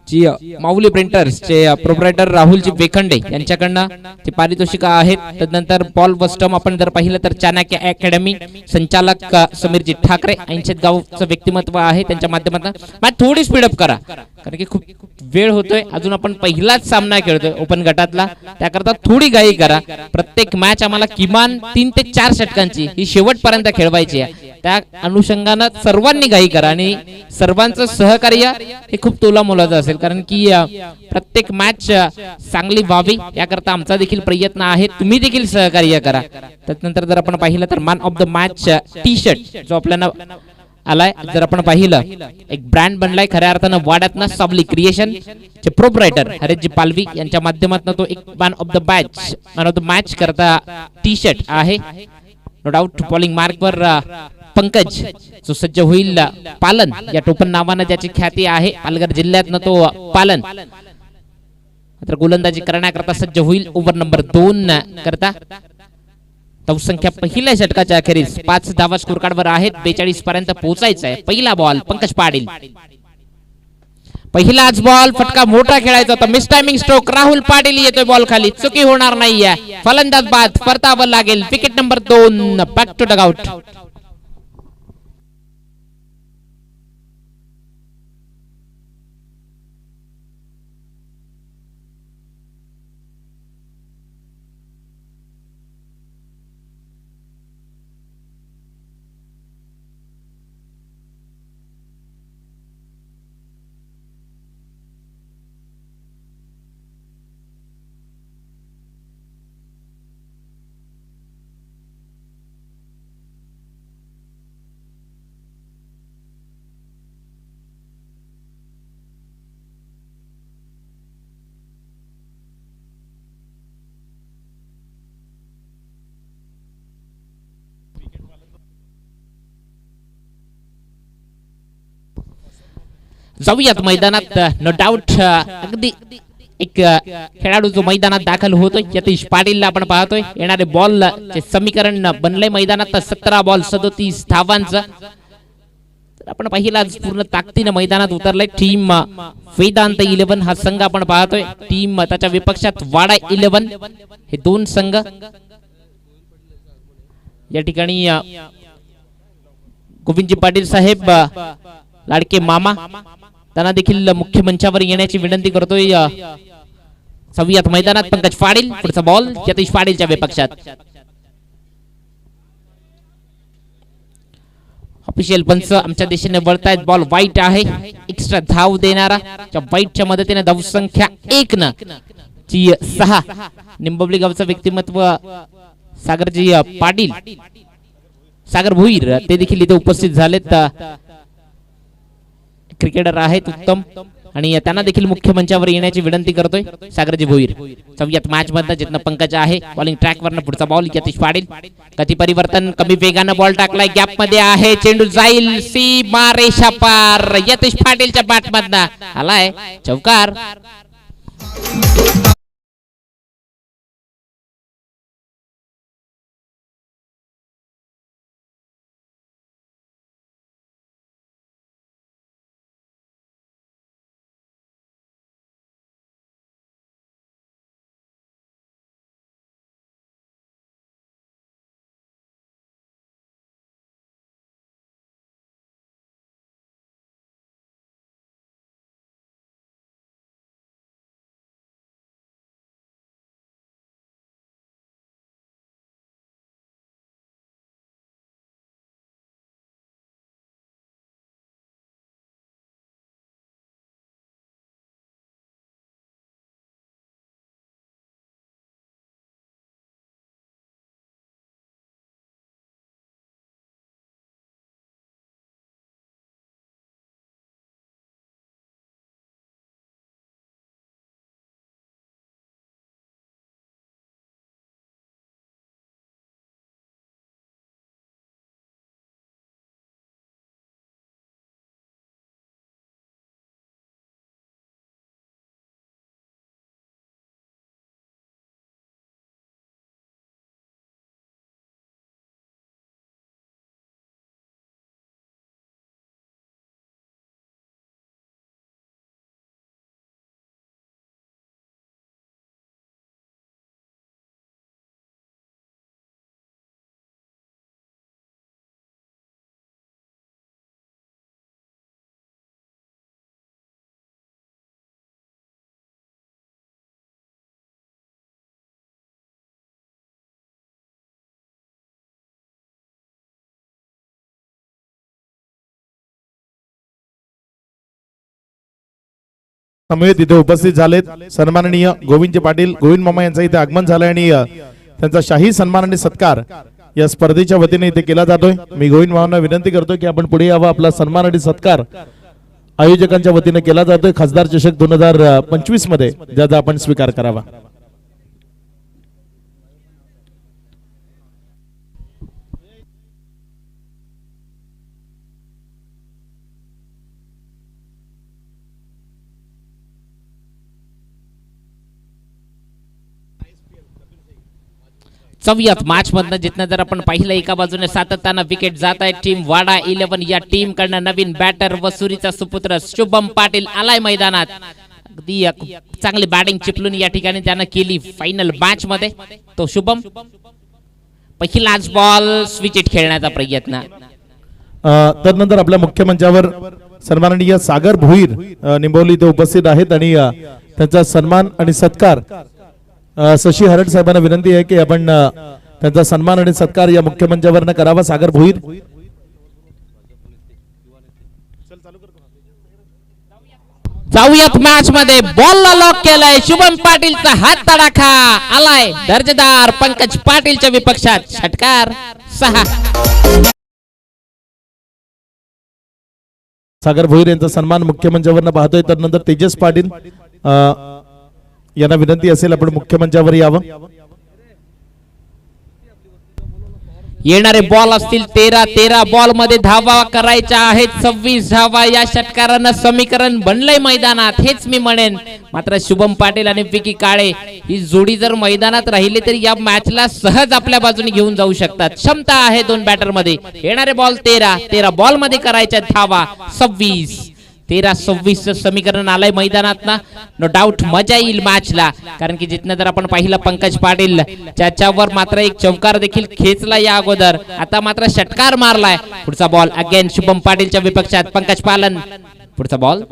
जी माऊली प्रिंटर्सचे प्रोप्रायटर राहुलजी वेखंडे यांच्याकडनं ती पारितोषिका आहेत. त्यानंतर बॉल व स्टंप आपण जर पाहिलं तर चाणक्य अकॅडमी संचालक समीरजी ठाकरे यांचे गावचं व्यक्तिमत्व आहे, त्यांच्या माध्यमातून मॅच थोडी स्पीडअप करा कारण की खूप वेळ होतोय. अजून आपण पहिलाच सामना खेळतोय ओपन गटातला, त्याकरता थोडी घाई करा. प्रत्येक मॅच आम्हाला किमान 3 ते 4 षटकांची ही शेवटपर्यंत खेळवायची आहे. त्या अनुषंगाने सर्वांनी घाई करा आणि सर्वांचं सहकार्य हे खूप तोला मोलाचं असेल कारण की प्रत्येक मॅच चांगली व्हावी याकरता आमचा देखील प्रयत्न आहे. तुम्ही देखील सहकार्य करा. त्यानंतर जर आपण पाहिलं तर man of the match T shirt जो आपल्याला आलाय, जर आपण पाहिलं एक ब्रँड बनलाय खऱ्या अर्थानं वाड्यातनं सावली क्रिएशन चे प्रोप्रायटर हरेशजी पालवी यांच्या माध्यमातून तो एक मॅन ऑफ द मॅच करता टी शर्ट आहे. नो डाऊट बॉलिंग मार्कवर पंकज जो सज्ज होईल पालन या टोपण नावानं ज्याची ख्याती आहे पालघर जिल्ह्यातनं तो पालन मात्र गोलंदाजी करण्याकरता सज्ज होईल. ओव्हर नंबर 2 करता धावसंख्या पहिल्या षटकाच्या अखेरीस 5 धावा स्कोर कार्ड वर आहेत. 42 पर्यंत पोहोचायचं आहे. पहिला बॉल पंकज पाटील, पहिलाच बॉल फटका मोठा खेळायचा होता. Miss timing stroke Rahul Patil येतोय बॉल खाली, चुकी होणार नाहीये. फलंदाज बाद परतावं लागेल. Wicket number 2 back to dugout. जाऊयात मैदानात. नो डाऊट अगदी एक खेळाडू जो मैदानात दाखल होतोय यतीश पाटीलला आपण पाहतोय. येणारे बॉल चे समीकरण बनलंय मैदानात 17 बॉल 37 धावांचं. आपण पाहिला पूर्ण ताकदीने मैदानात उतरलाय टीम वेदांत 11 हा संघ आपण पाहतोय. टीम त्याच्या विपक्षात वाडा 11 हे दोन संघ या ठिकाणी गोविंदजी पाटील साहेब लाडके मामा त्यांना देखील मुख्य मंचावर येण्याची विनंती करतोय. जाऊयात मैदानात. पंकज पाटील पुढचा बॉल यतीश पाटीलच्या विपक्षात. ऑफिशियल पंच आमच्या दिशेने वळतायत. बॉल वाईट आहे. एक्स्ट्रा धाव देणारा वाईटच्या मदतीने धावसंख्या 1 न 6 निंबवली गावचं व्यक्तिमत्व सागरजी पाटील सागर भोईर ते देखील इथे उपस्थित झालेत. क्रिकेटर आहेत उत्तम आणि त्यांना देखील मुख्य मंचावर येण्याची विनंती करतोय सागरजी भोईर. सव्यात मॅच मधनं जिथनं पंकज आहे बॉलिंग ट्रॅक वरनं पुढचा बॉल यतीश पाटील. गती परिवर्तन कमी वेगानं बॉल टाकलाय. गॅप मध्ये आहे. चेंडू जाईल सीमा रेषा पार. यतीश पाटीलच्या बॅट मधनं आलाय चौकार. समवेत इथे उपस्थित झालेत. सन्माननीय गोविंदजी पाटील गोविंद मामा यांचं इथे आगमन झालंय आणि त्यांचा शाही सन्मान आणि सत्कार या स्पर्धेच्या वतीने इथे केला जातोय. मी गोविंद मामांना विनंती करतो की आपण पुढे यावं. आपला सन्मान आणि सत्कार आयोजकांच्या वतीने केला जातोय. खासदार चषक 2025 मध्ये ज्याचा आपण स्वीकार करावा. चौयात मॅच मधनं जिथनं जर आपण पाहिलं एका बाजूने सातत्यानं विकेट जात आहे टीम वाडा 11 या टीम कडनं नवीन बॅटर वसुरीचा सुपुत्र शुभम पाटील आलाय मैदानात. अगदी चांगली बॅटिंग चिपलून या ठिकाणी त्यानं केली फायनल मॅच मध्ये. तो शुभम पहिलाच बॉल स्विच इट खेळण्याचा प्रयत्न. त्यानंतर आपल्या मुख्य मंचावर सन्माननीय सागर भोईर निंबोली इथे उपस्थित आहेत आणि त्यांचा सन्मान आणि सत्कार शशी हरड साहेबांना विनंती आहे की आपण त्यांचा सन्मान आणि सत्कार या मुख्य मंचावर करावा. सागर भोईर जाऊयात मॅच मध्ये बॉल ला लॉक केलाय. शुभम पाटीलचा हात तडाखा आलाय. दर्जेदार पंकज पाटीलच्या विपक्षात षटकार 6. सागर भोईर यांचा सन्मान मुख्य मंचावर पाहतोय. त्यानंतर तेजस पाटील यांना विनंती असेल आपण मुख्य मंचावर यावं. येणारे बॉल असतील 13 बॉल मध्ये धावा करायच्या आहेत 26 धावा. या षटकारानं समीकरण बनलंय मैदानात हेच मी म्हणेन. मात्र शुभम पाटील आणि विकी काळे ही जोडी जर मैदानात राहिली तर या मॅचला सहज आपल्या बाजूने घेऊन जाऊ शकतात. क्षमता आहे दोन बॅटर मध्ये. येणारे बॉल 13 बॉल मध्ये करायच्या धावा 26. 13-26 समीकरण आलंय मैदानात ना. नो डाऊट मजा येईल मॅचला. कारण की जिथनं जर आपण पाहिलं पंकज पाटील ज्याच्यावर मात्र एक चौकार देखील खेचला या अगोदर, आता मात्र षटकार मारलाय. पुढचा बॉल अगेन शुभम पाटीलच्या विपक्षात पंकज पालन. पुढचा बॉल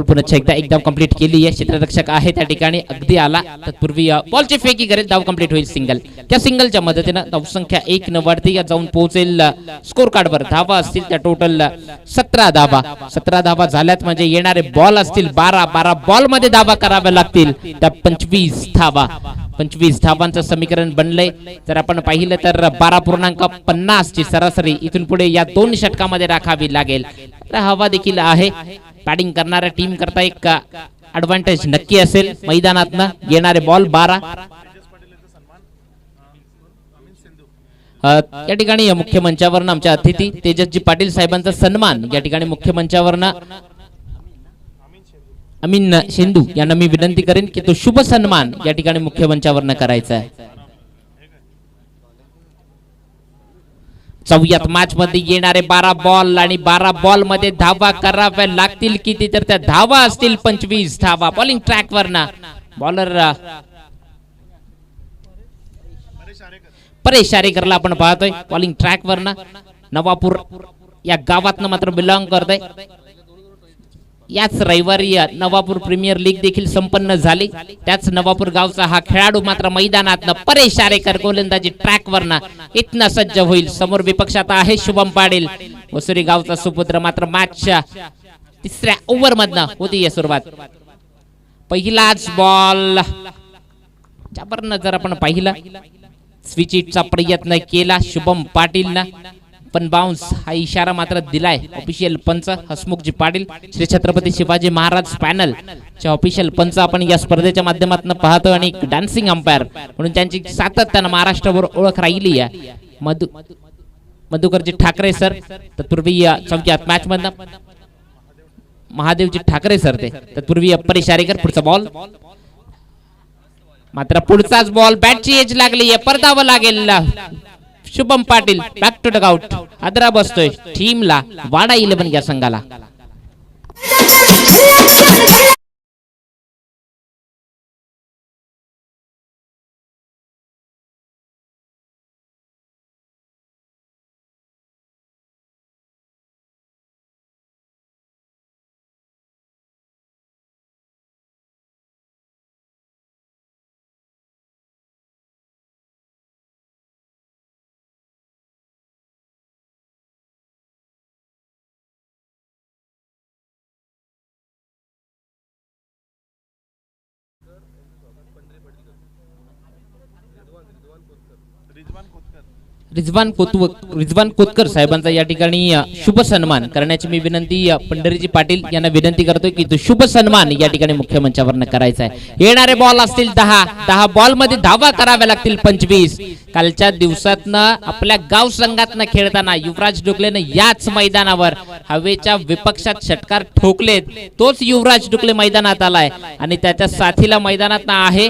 पुन्हा एकदा कंप्लीट केली आहे. क्षेत्ररक्षक आहे त्या ठिकाणी अगदी आला. तत्पूर्वी बॉलची फेकी करेल. धाव कंप्लीट होईल सिंगल. त्या सिंगलच्या मदतीने धावसंख्या 1 न वाढती जाऊन पोहोचेल स्कोर कार्डवर. धावा असतील त्या टोटल 17 धावा. 17 धावा झाल्यात म्हणजे येणारे बॉल असतील 12 बॉल मध्ये धावा कराव्या लागतील त्या 25 धावा. 25 धावांचं समीकरण बनलंय. जर आपण पाहिलं तर 12.50 ची सरासरी इथून पुढे या 2 षटकामध्ये राखावी लागेल. हवा देखील आहे. बॅटिंग करणाऱ्या टीम करता एक ऍडव्हान्टेज नक्की असेल मैदानात. येणारे बॉल 12. या ठिकाणी मुख्य मंचावर आमच्या अतिथी तेजसजी पाटील साहेबांचा सन्मान या ठिकाणी मुख्य मंचावर अमीन शेंदू यांना मी विनंती करेन की तो शुभ सन्मान या ठिकाणी मुख्य मंचावर करायचा आहे. चौयात मॅच मध्ये येणारे 12 बॉल आणि 12 बॉल मध्ये धावा कराव्या लागतील किती तर त्या धावा असतील 25 धावा. बॉलिंग ट्रॅक वरना बॉलर परेश आरेकरला आपण पाहतोय बॉलिंग ट्रॅक वरना. नवापूर या गावातनं मात्र बिलॉंग करतोय. याच रविवारी नवापूर प्रीमियर लीग देखील संपन्न झाली. त्याच नवापूर गावचा हा खेळाडू मात्र मैदानात परेश आरेकर गोलंदाजी ट्रॅक वरना इथनं सज्ज होईल. समोर विपक्षात आहे शुभम पाटील वसुरी गावचा सुपुत्र. मात्र मॅचच्या 3ऱ्या ओव्हर मधनं होती या सुरुवात. पहिलाच बॉल ज्यावरनं जर आपण पाहिलं स्विच इटचा प्रयत्न केला शुभम पाटीलनं पण बाउन्स हा इशारा मात्र दिलाय ऑफिशियल पंच हसमुखजी पाटील. श्री छत्रपती शिवाजी महाराज पॅनल चे ऑफिशियल पंच आपण या स्पर्धेच्या माध्यमातून पाहतो आणि डान्सिंग अंपायर म्हणून त्यांची सातत्यानं महाराष्ट्रावर ओळख राहिली आहे. मधुकरजी ठाकरे सर. तत्पूर्वी चौथ्यात मॅच मधनं महादेवजी ठाकरे सर ते. तत्पूर्वी परेश आरेकर. पुढचा बॉल मात्र पुढचाच बॉल बॅटची एज लागली आहे. परतावं लागेल. Shubham Patil back to dugout. आदरा बसतोय टीमला वाडा 11 या संघाला. रिजवान कोतकर साहेबांचा या ठिकाणी शुभ सन्मान करण्याची मी विनंती पंढरीजी पाटील यांना विनंती करतोय की तो शुभ सन्मान या ठिकाणी मुख्य मंचावर करायचा आहे। येणारे बॉल असतील 10 बॉल मध्ये धावा कराव्या लागतील 25। कालच्या दिवसातनं आपल्या गाव संघातनं खेळताना युवराज डुकलेनं याच मैदानावर हवेच्या विपक्षात षटकार ठोकलेत। तोच युवराज डुकले मैदानात आलाय आणि त्याच्या साथीला मैदानात आहे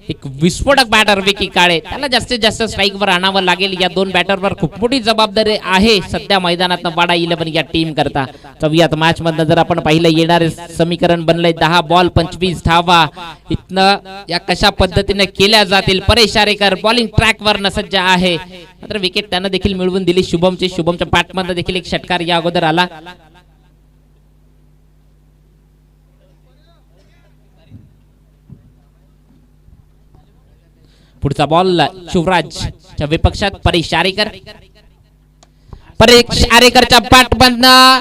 एक विस्फोटक बॅटर विकी काळे। त्याला जास्तीत जास्त स्ट्राईकवर आणावं लागेल। या दोन बॅटरवर खूप मोठी जबाबदारी आहे सध्या मैदानात वाडा 11 या टीम करता। चौयात मॅच मधनं जर आपण पाहिलं येणारे समीकरण बनलंय 10 बॉल 25 धावा। इथनं या कशा पद्धतीने केल्या जातील। परेश आरेकर बॉलिंग ट्रॅकवर सज्ज आहे मात्र विकेट त्यानं देखील मिळवून दिली शुभमच्या पाठमधनं देखील एक षटकार या अगोदर आला। पुढचा बॉल शिवराजच्या विपक्षात परेश आरेकरच्या बॅटमधनं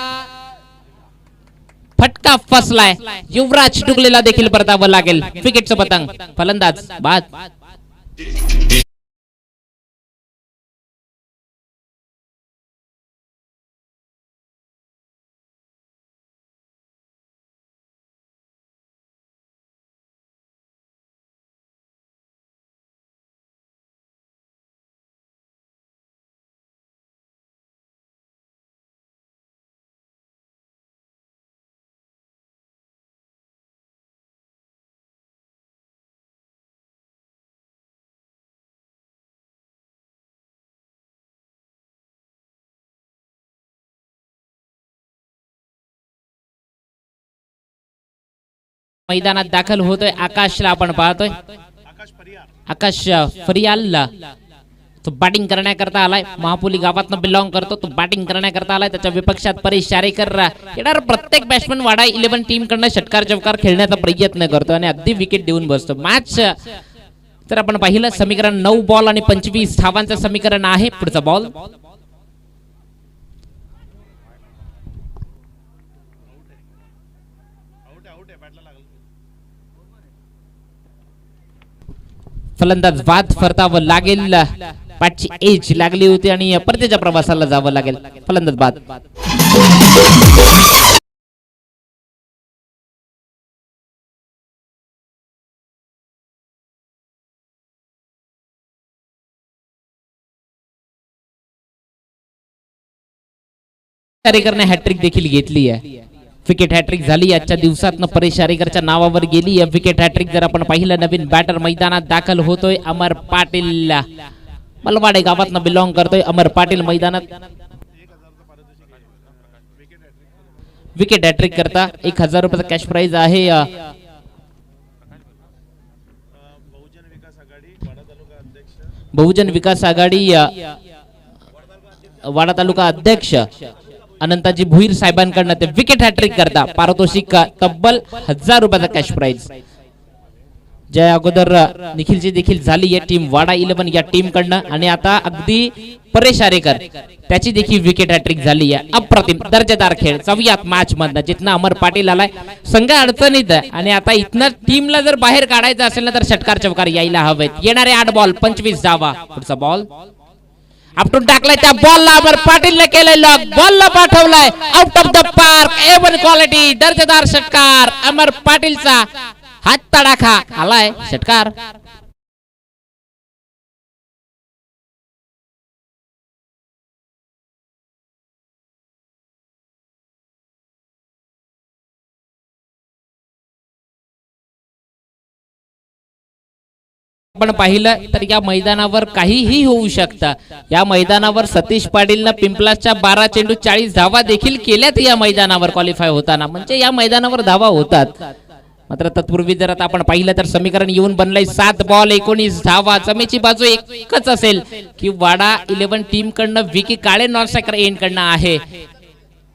फटका फसलाय। युवराज डुगलेला देखील परतावं लागेल। विकेटचं पतंग फलंदाज बाद। मैदानात दाखल होतोय आकाशला आपण पाहतोय। आकाश फरियालला तो बॅटिंग करण्याकरता आलाय। महापुली गावातनं बिलॉंग करतो तो बॅटिंग करण्याकरता आलाय। त्याच्या विपक्षात परेश आरेकर येणार प्रत्येक बॅट्समन वाडा 11 टीम कडनं षटकार चौकार खेळण्याचा प्रयत्न करतो आणि अगदी विकेट देऊन बसतो। मॅच तर आपण पाहिलं समीकरण 9 बॉल आणि 25 धावांचं समीकरण आहे। पुढचा बॉल फलंदाज बाद फरतावं लागेल। पाठची एज लागली होती आणि परतीच्या प्रवासाला जावं लागेल। फलंदाज बाद। आरेकरने हॅट्रिक देखील घेतली आहे। विकेट हॅट्रिक झाली आजच्या दिवसात परेश आरेकरच्या नावावर गेली। विकेट हॅट्रिक जर आपण पाहिलं नवीन बॅटर मैदानात दाखल होतोय अमर पाटील। मलवाडे गावातनं बिलॉंग करतोय अमर पाटील मैदानात। विकेट हॅट्रिक करता 1000 रुपयाचा कॅश प्राइज आहे। बहुजन विकास आघाडी वाडा तालुका अध्यक्ष अनंताजी भुईर साहेबांकडनं ते विकेट हॅट्रिक करता पारितोषिक तब्बल 1000 रुपयाचा कॅश प्राइज। ज्या अगोदर निखिलची देखील झाली या टीम वाडा 11 या टीम कडनं आणि आता अगदी परेश आरेकर त्याची देखील विकेट हॅट्रिक झाली आहे। अप्रतिम दर्जेदार खेळ 4व्या मॅच मधनं जिथनं अमर पाटील आलाय संघ अडचणीत आणि आता इथनं टीमला जर बाहेर काढायचं असेल ना तर षटकार चौकार यायला हवेत। येणारे 8 बॉल 25 धावा। पुढचा बॉल आपटून टाकलाय त्या बॉलला अमर पाटीलने केलंय लॉक। बॉलला पाठवलाय out of the park. A1 quality दर्जेदार षटकार अमर पाटीलचा हात तडाखा आलाय षटकार। आपण पाहिलं तर या मैदानावर काहीही होऊ शकतं। या मैदानावर सतीश पाटीलनं पिंपलाच्या 12 चेंडू 40 धावा देखील केल्यात या मैदानावर क्वालिफाय होताना। म्हणजे या मैदानावर धावा होतात। मात्र तत्पूर्वी जर आता आपण पाहिलं तर समीकरण येऊन बनलंय 7 बॉल 19 धावा। जमेची बाजू एकच असेल की वाडा 11 टीम कडनं विकी काळे नॉन स्ट्रायकर एंड कडनं आहे।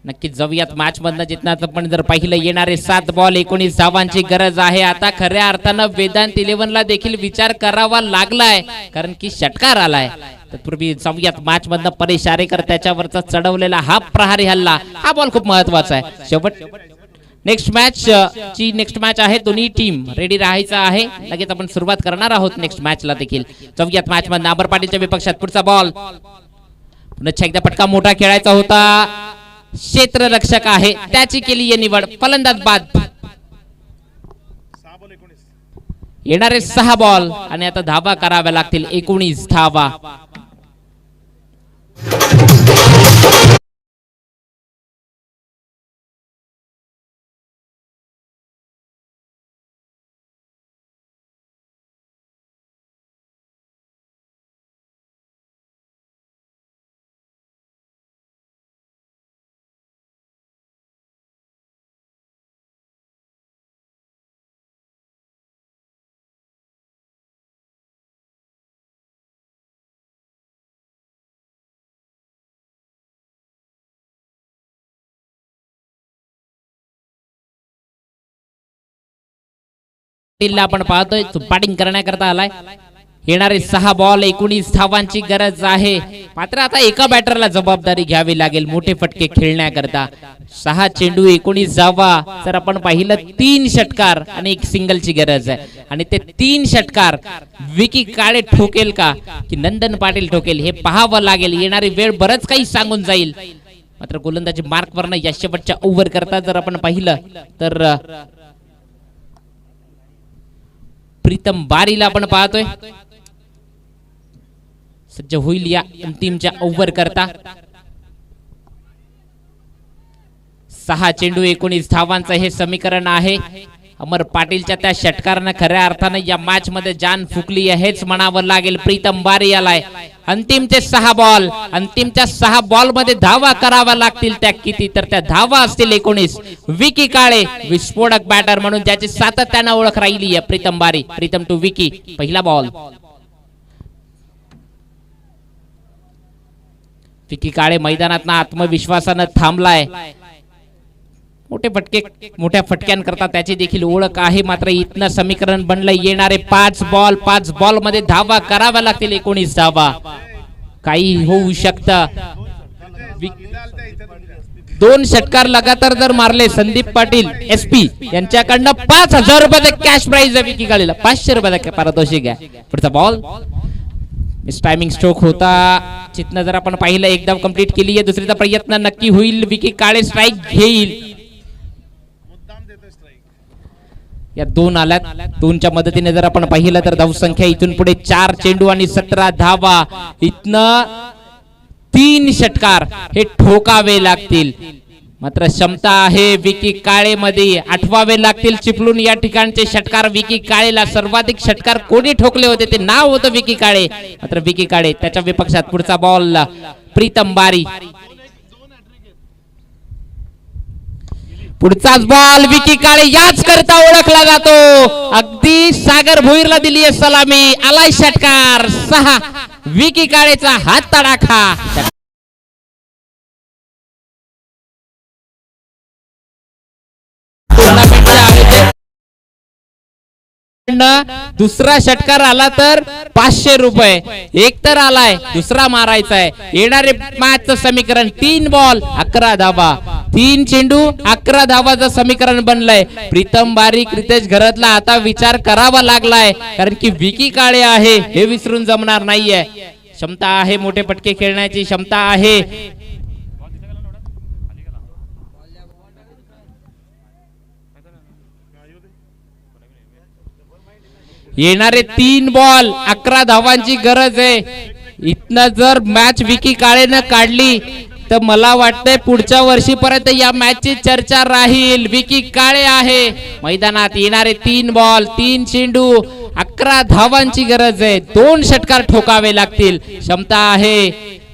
नक्कीच जाऊयात मॅच मधनं जिथनं आपण जर पाहिलं येणारे 7 बॉल 19 धावांची गरज आहे। आता खऱ्या अर्थानं वेदांत 11 ला देखील विचार करावा लागलाय कारण की षटकार आलाय। तत्पूर्वी जाऊयात मॅच मधनं परेश आरेकर त्याच्यावरचा चढवलेला हा प्रहारी हल्ला हा बॉल खूप महत्वाचा आहे। शेवट नेक्स्ट मॅच आहे। दोन्ही टीम रेडी राहायचं आहे। लगेच आपण सुरुवात करणार आहोत नेक्स्ट मॅचला देखील। जाऊयात मॅच मधनं अमर पाटीलच्या विपक्षात पुढचा बॉल पुन्हा एकदा फटका मोठा खेळायचा होता, क्षेत्ररक्षक आहे त्याची केली आहे निवड, फलंदाज बाद. येणारे 6 बॉल आणि आता धावा कराव्या लागतील 19 धावा. आपण पाहतोय बॅटिंग करण्याकरता आलाय. येणारे 6 बॉल 19 धावांची गरज आहे. मात्र आता एका बॅटरला जबाबदारी घ्यावी लागेल मोठे फटके खेळण्याकरता. 6 चेंडू 19 धावा. जर आपण पाहिलं 3 षटकार आणि 1 सिंगलची गरज आहे आणि ते 3 षटकार विकी काळे ठोकेल का की नंदन पाटील ठोकेल हे पाहावं लागेल. येणारी वेळ बरंच काही सांगून जाईल. मात्र गोलंदाजी मार्कवरनं या शेवटच्या ओव्हर करता जर आपण पाहिलं तर प्रीतम बारीला आपण पाहतोय सज्ज होईल या अंतिमच्या ओव्हर करता. 6 चेंडू 19 धावांचं हे समीकरण आहे. अमर पाटीलच्या त्या षटकारानं खऱ्या अर्थानं या मॅच मध्ये जान फुकली हेच म्हणावं लागेल. प्रीतम बारी आलाय. अंतिमचे 6 बॉल, अंतिमच्या 6 बॉल मध्ये धावा करावा लागतील. त्या किती तर त्या धावा असतील 19. विकी काळे विस्फोटक बॅटर म्हणून ज्याची सातत्यानं ओळख राहिली आहे प्रीतम बारी. प्रीतम टू विकी. पहिला बॉल. विकी काळे मैदानात आत्मविश्वासानं थांबलाय. मोठ्या फटक्यांकरता त्याची देखील ओळख आहे. मात्र इथनं समीकरण बनलंय. येणारे 5 बॉल मध्ये धावा कराव्या लागतील 19 धावा. काही होऊ शकतं. 2 षटकार लगातार जर मारले संदीप पाटील SP यांच्याकडनं 5000 रुपये कॅश प्राइज आहे विकी काळेला. 500 रुपये पारितोषिक आहे. पुढचा बॉल मिस टायमिंग स्ट्रोक होता. चित्न जर आपण पाहिलं एकदा कंप्लीट केली आहे. दुसरीचा प्रयत्न नक्की होईल. विकी काळे स्ट्राईक घेईल. या 2 आल्यात. 2च्या मदतीने जर आपण पाहिलं तर धावसंख्या इथून पुढे 4 चेंडू आणि 17 धावा. इथनं 3 षटकार हे ठोकावे लागतील. मात्र क्षमता आहे विकी काळे मध्ये. आठवावे लागतील चिपळूण या ठिकाणचे षटकार विकी काळेला. सर्वाधिक षटकार कोणी ठोकले होते ते नाव होतं विकी काळे. मात्र विकी काळे त्याच्या विपक्षात. पुढचा बॉल प्रीतम बारी. पुढचाच बॉल विकी काळे याच करता ओळखला जातो. अगदी सागर भोईरला दिली आहे सलामी. आलाय षटकार 6. विकी काळेचा हात तडाखा. दुसरा षटकार आला तर 500 रुपये. एक तर आलाय, दुसरा मारायचा आहे. येणारे मॅचचं समीकरण 3 बॉल 11 धावा. 3 चेंडू 11 धावाचं समीकरण बनलंय. प्रीतम बारी क्रितेश घरातला आता विचार करावा लागलाय. कारण की विकी काळे आहे हे विसरून जमणार नाहीये. क्षमता आहे मोठे फटके खेळण्याची क्षमता आहे. येणारे 3 बॉल 11 धावांची गरज आहे. इथनं जर मॅच विकी काळेनं काढली तर मला वाटतंय पुढच्या वर्षीपर्यंत या मॅचची चर्चा राहील. विकी काळे आहे मैदानात. येणारे 3 बॉल 3 चेंडू 11 धावांची गरज आहे. 2 षटकार ठोकावे लागतील. क्षमता आहे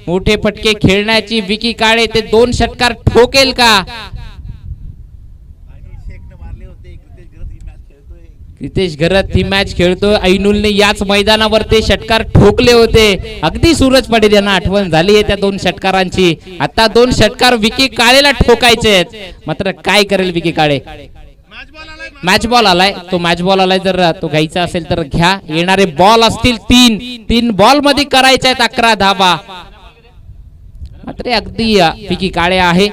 मोठे फटके खेळण्याची विकी काळे. ते 2 षटकार ठोकेल का? क्रितेश घरात ही मॅच खेळतोय. ऐनुलने याच मैदानावर ते षटकार ठोकले होते. अगदी सूरज पाटील यांना आठवण झाली आहे त्या 2 षटकारांची. आता 2 षटकार विकी काळेला ठोकायचे आहेत. मात्र काय करेल विकी काळे? मॅच बॉल आलाय. तो मॅच बॉल आलाय. जर तो घ्यायचा असेल तर घ्या. येणारे बॉल असतील 3 बॉल मध्ये करायचे आहेत 11 धावा. मात्र अगदी विकी काळे आहे.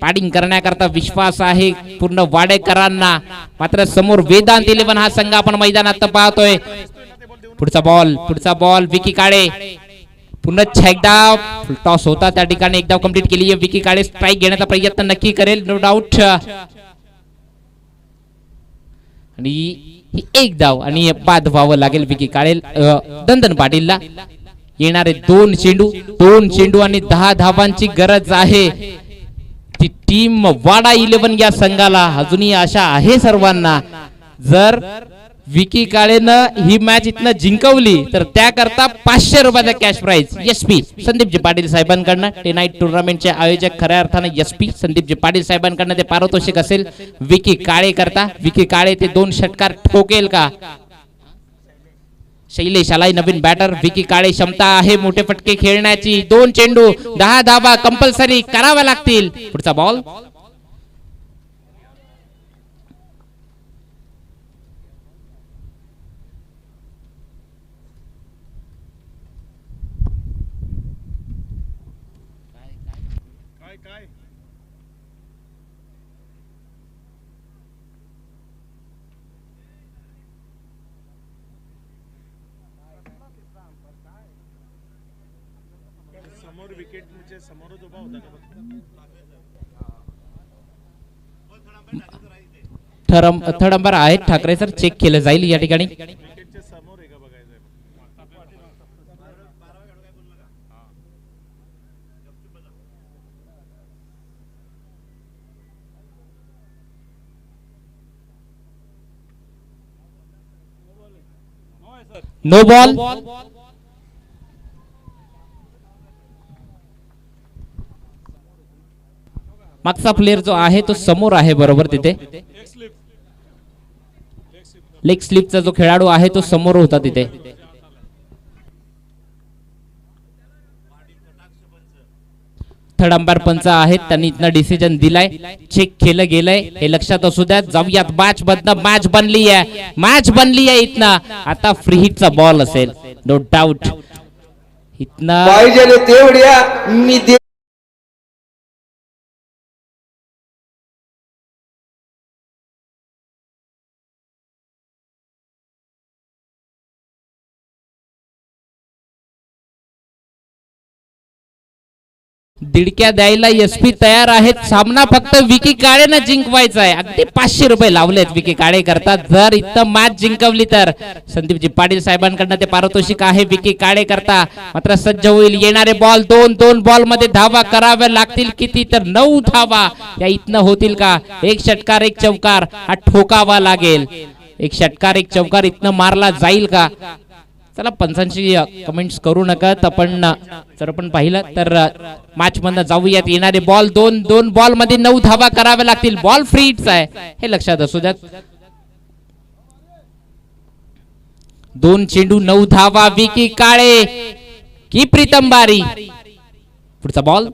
बॅटिंग करण्याकरता विश्वास आहे पूर्ण वाडेकरांना. मात्र समोर वेदांत 11 हा संघ आपण मैदानात पाहतोय. पुढचा बॉल विकी काळे. पुन्हा एकदा टॉस होता त्या ठिकाणी एक धाव कंप्लीट केली आहे. विकी काळे स्ट्राईक घेण्याचा प्रयत्न नक्की करेल नो डाऊट. आणि ही एक धाव आणि बाद व्हावं लागेल विकी काळे दंदन पाटीलला. येणारे दोन चेंडू आणि 10 धावांची गरज आहे. ती टीम वाडा 11 या संघाला अजूनही आशा आहे सर्वांना. जर विकी काळेनं ही मॅच इथनं जिंकवली तर त्याकरता 500 रुपयाचा cash price SP Sandeepji Patil साहेबांकडनं. Day night टुर्नामेंटचे आयोजक खऱ्या अर्थानं एसपी संदीपजी पाटील साहेबांकडनं ते पारितोषिक असेल विकी काळे करता. विकी काळे ते 2 षटकार ठोकेल का? शैलेश आलाय नवीन बॅटर. विकी काळे क्षमता आहे मोठे फटके खेळण्याची. 2 चेंडू 10 धावा कंपल्सरी कराव्या लागतील. पुढचा बॉल थर्ड अंपायर आहेत ठाकरे सर. चेक केलं जाईल या ठिकाणी. No ball. मागचा प्लेअर जो आहे तो समोर आहे बरोबर तिथे. लेग स्लिपचा जो खेळाडू आहे तो समोर होता तिथे. थर्ड अंपायर पंच आहेत त्यांनी इथनं डिसिजन दिलाय. चेक केलं गेलंय हे लक्षात असू द्या. जाऊयात मॅच मधनं. मॅच बनली आहे इथनं. आता फ्री हिटचा बॉल असेल नो डाऊट. इथनं पाहिजे तेवढ्या मी दिडक्या द्यायला एसपी तयार आहेत. सामना फक्त विकी काळेनं जिंकवायचा आहे. अगदी 500 रुपये लावलेत विकी काळे करतात. जर इथं मॅच जिंकवली तर संदीपजी पाटील साहेबांकडनं ते पारितोषिक आहे विकी काळे करता. मात्र सज्ज होईल. येणारे बॉल 2 बॉल मध्ये धावा कराव्या लागतील. किती तर 9 धावा या इथनं होतील का? 1 षटकार 1 चौकार हा ठोकावा लागेल. 1 षटकार 1 चौकार इथनं मारला जाईल का? चला पंचांशी कमेंट्स करू नका. आपण जर आपण पाहिलं तर मॅच मधनं जाऊयात. येणारे बॉल 2 बॉल मध्ये 9 धावा कराव्या लागतील. बॉल फ्री हिटचा आहे हे लक्षात असू द्या. 2 चेंडू 9 धावा. विकी काळे की प्रीतम बारी. पुढचा बॉल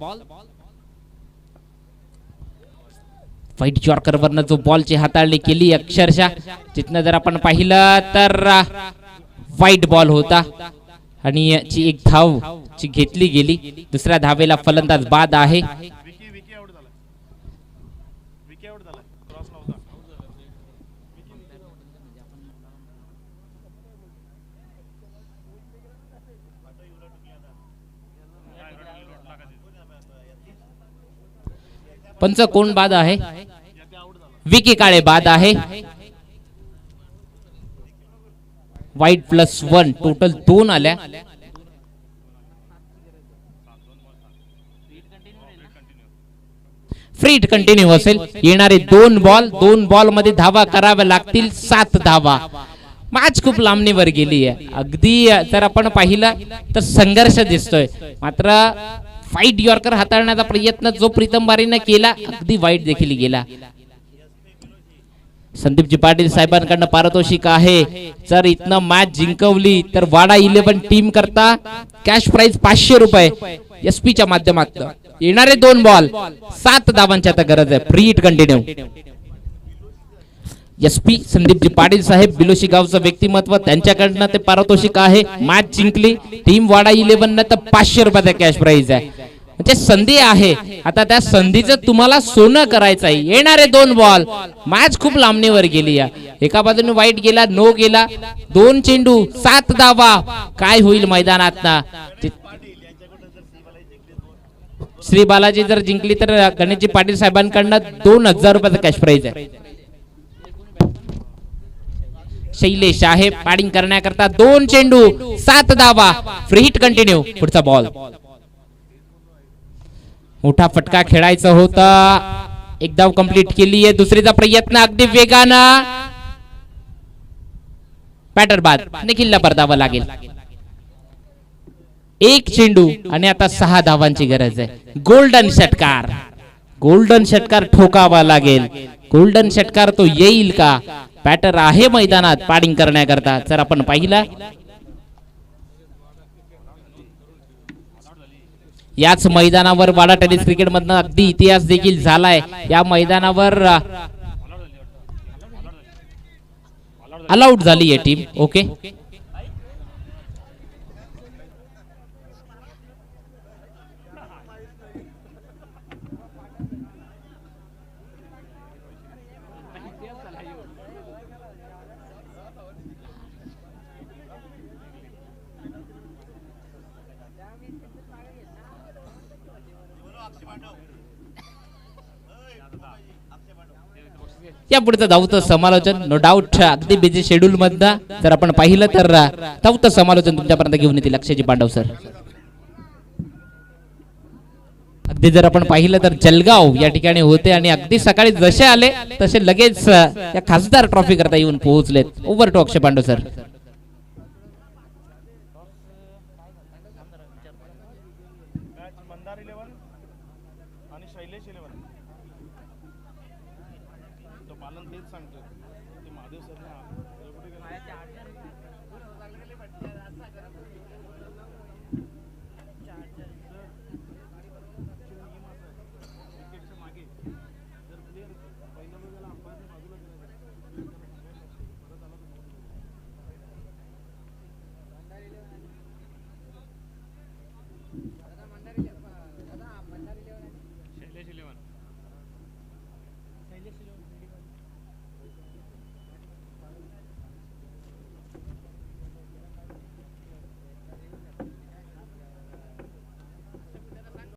व्हाईट यॉर्कर वरनं जो बॉलची हाताळणी केली अक्षरशः तिथनं जर आपण पाहिलं तर वाईट बॉल होता आणि याची 1 धाव ची घेतली गेली. दुसऱ्या धावेला फलंदाज बाद आहे. पंच कोण बाद आहे? विकी काळे बाद आहे. वाईट +1 टोटल 2 आल्या. फ्री हिट कंटिन्यू असेल. येणारे 2 बॉल मध्ये धावा कराव्या लागतील. 7 धावा. मॅच खूप लांबणीवर गेली आहे. अगदी जर आपण पाहिलं तर संघर्ष दिसतोय. मात्र व्हाईट यॉर्कर हाताळण्याचा प्रयत्न जो प्रीतम बारीने केला अगदी वाईट देखील गेला. संदीपजी पाटील साहेबांकडनं पारितोषिक आहे. जर इथनं मॅच जिंकवली तर वाडा 11 टीम करता कॅश प्राइज 500 रुपये एसपीच्या माध्यमातून. येणारे 2 बॉल 7 धावांची आता गरज आहे. Free hit continue. SP Sandeepji Patil साहेब बिलोशी गावचं व्यक्तिमत्व त्यांच्याकडनं ते पारितोषिक आहे. मॅच जिंकली टीम वाडा 11 तर 500 रुपयाचा कॅश प्राइज आहे. म्हणजे संधी आहे. आता त्या संधीचं तुम्हाला सोनं करायचं आहे. येणारे 2 बॉल. मॅच खूप लांबणीवर गेली आहे. एका बाजूने वाईट गेला नो गेला. 2 चेंडू 7 धावा. काय होईल मैदानात ना श्री बालाजी जर जिंकली तर गणेशजी पाटील साहेबांकडनं 2000 रुपयाचा कॅश प्राइज आहे. शैलेश आहे बॅटिंग करण्याकरता 2 चेंडू 7 धावा फ्री हिट कंटिन्यू. पुढचा बॉल मोठा फटका खेळायचा होता. एक धाव कंप्लीट केली आहे. दुसरीचा प्रयत्न अगदी वेगानं बॅटर बाद. निखिलला परतावा लागेल. 1 चेंडू आणि आता 6 धावांची गरज आहे. गोल्डन षटकार, गोल्डन षटकार ठोकावा लागेल. गोल्डन षटकार तो येईल का? बॅटर आहे मैदानात बॅटिंग करण्याकरता. जर आपण पाहिलं याच मैदानावर वाडा टेनिस क्रिकेट मधनं अगदी इतिहास देखील झालाय. या मैदानावर ऑलआउट झाली आहे टीम. ओके, या पुढचं धावतं समालोचन नो डाऊट अगदी बिझी शेड्यूल मधनं जर आपण पाहिलं तर धावतं समालोचन तुमच्यापर्यंत घेऊन येतील अक्षयजी पांडव सर. अगदी जर आपण पाहिलं तर जलगाव या ठिकाणी होते आणि अगदी सकाळी जसे आले तसे लगेच या खासदार ट्रॉफी करता येऊन पोहोचलेत. Over two Akshay Pandav sir. Mandar 11 आणि शैलेश 11 तो पालन तेच सांगतो.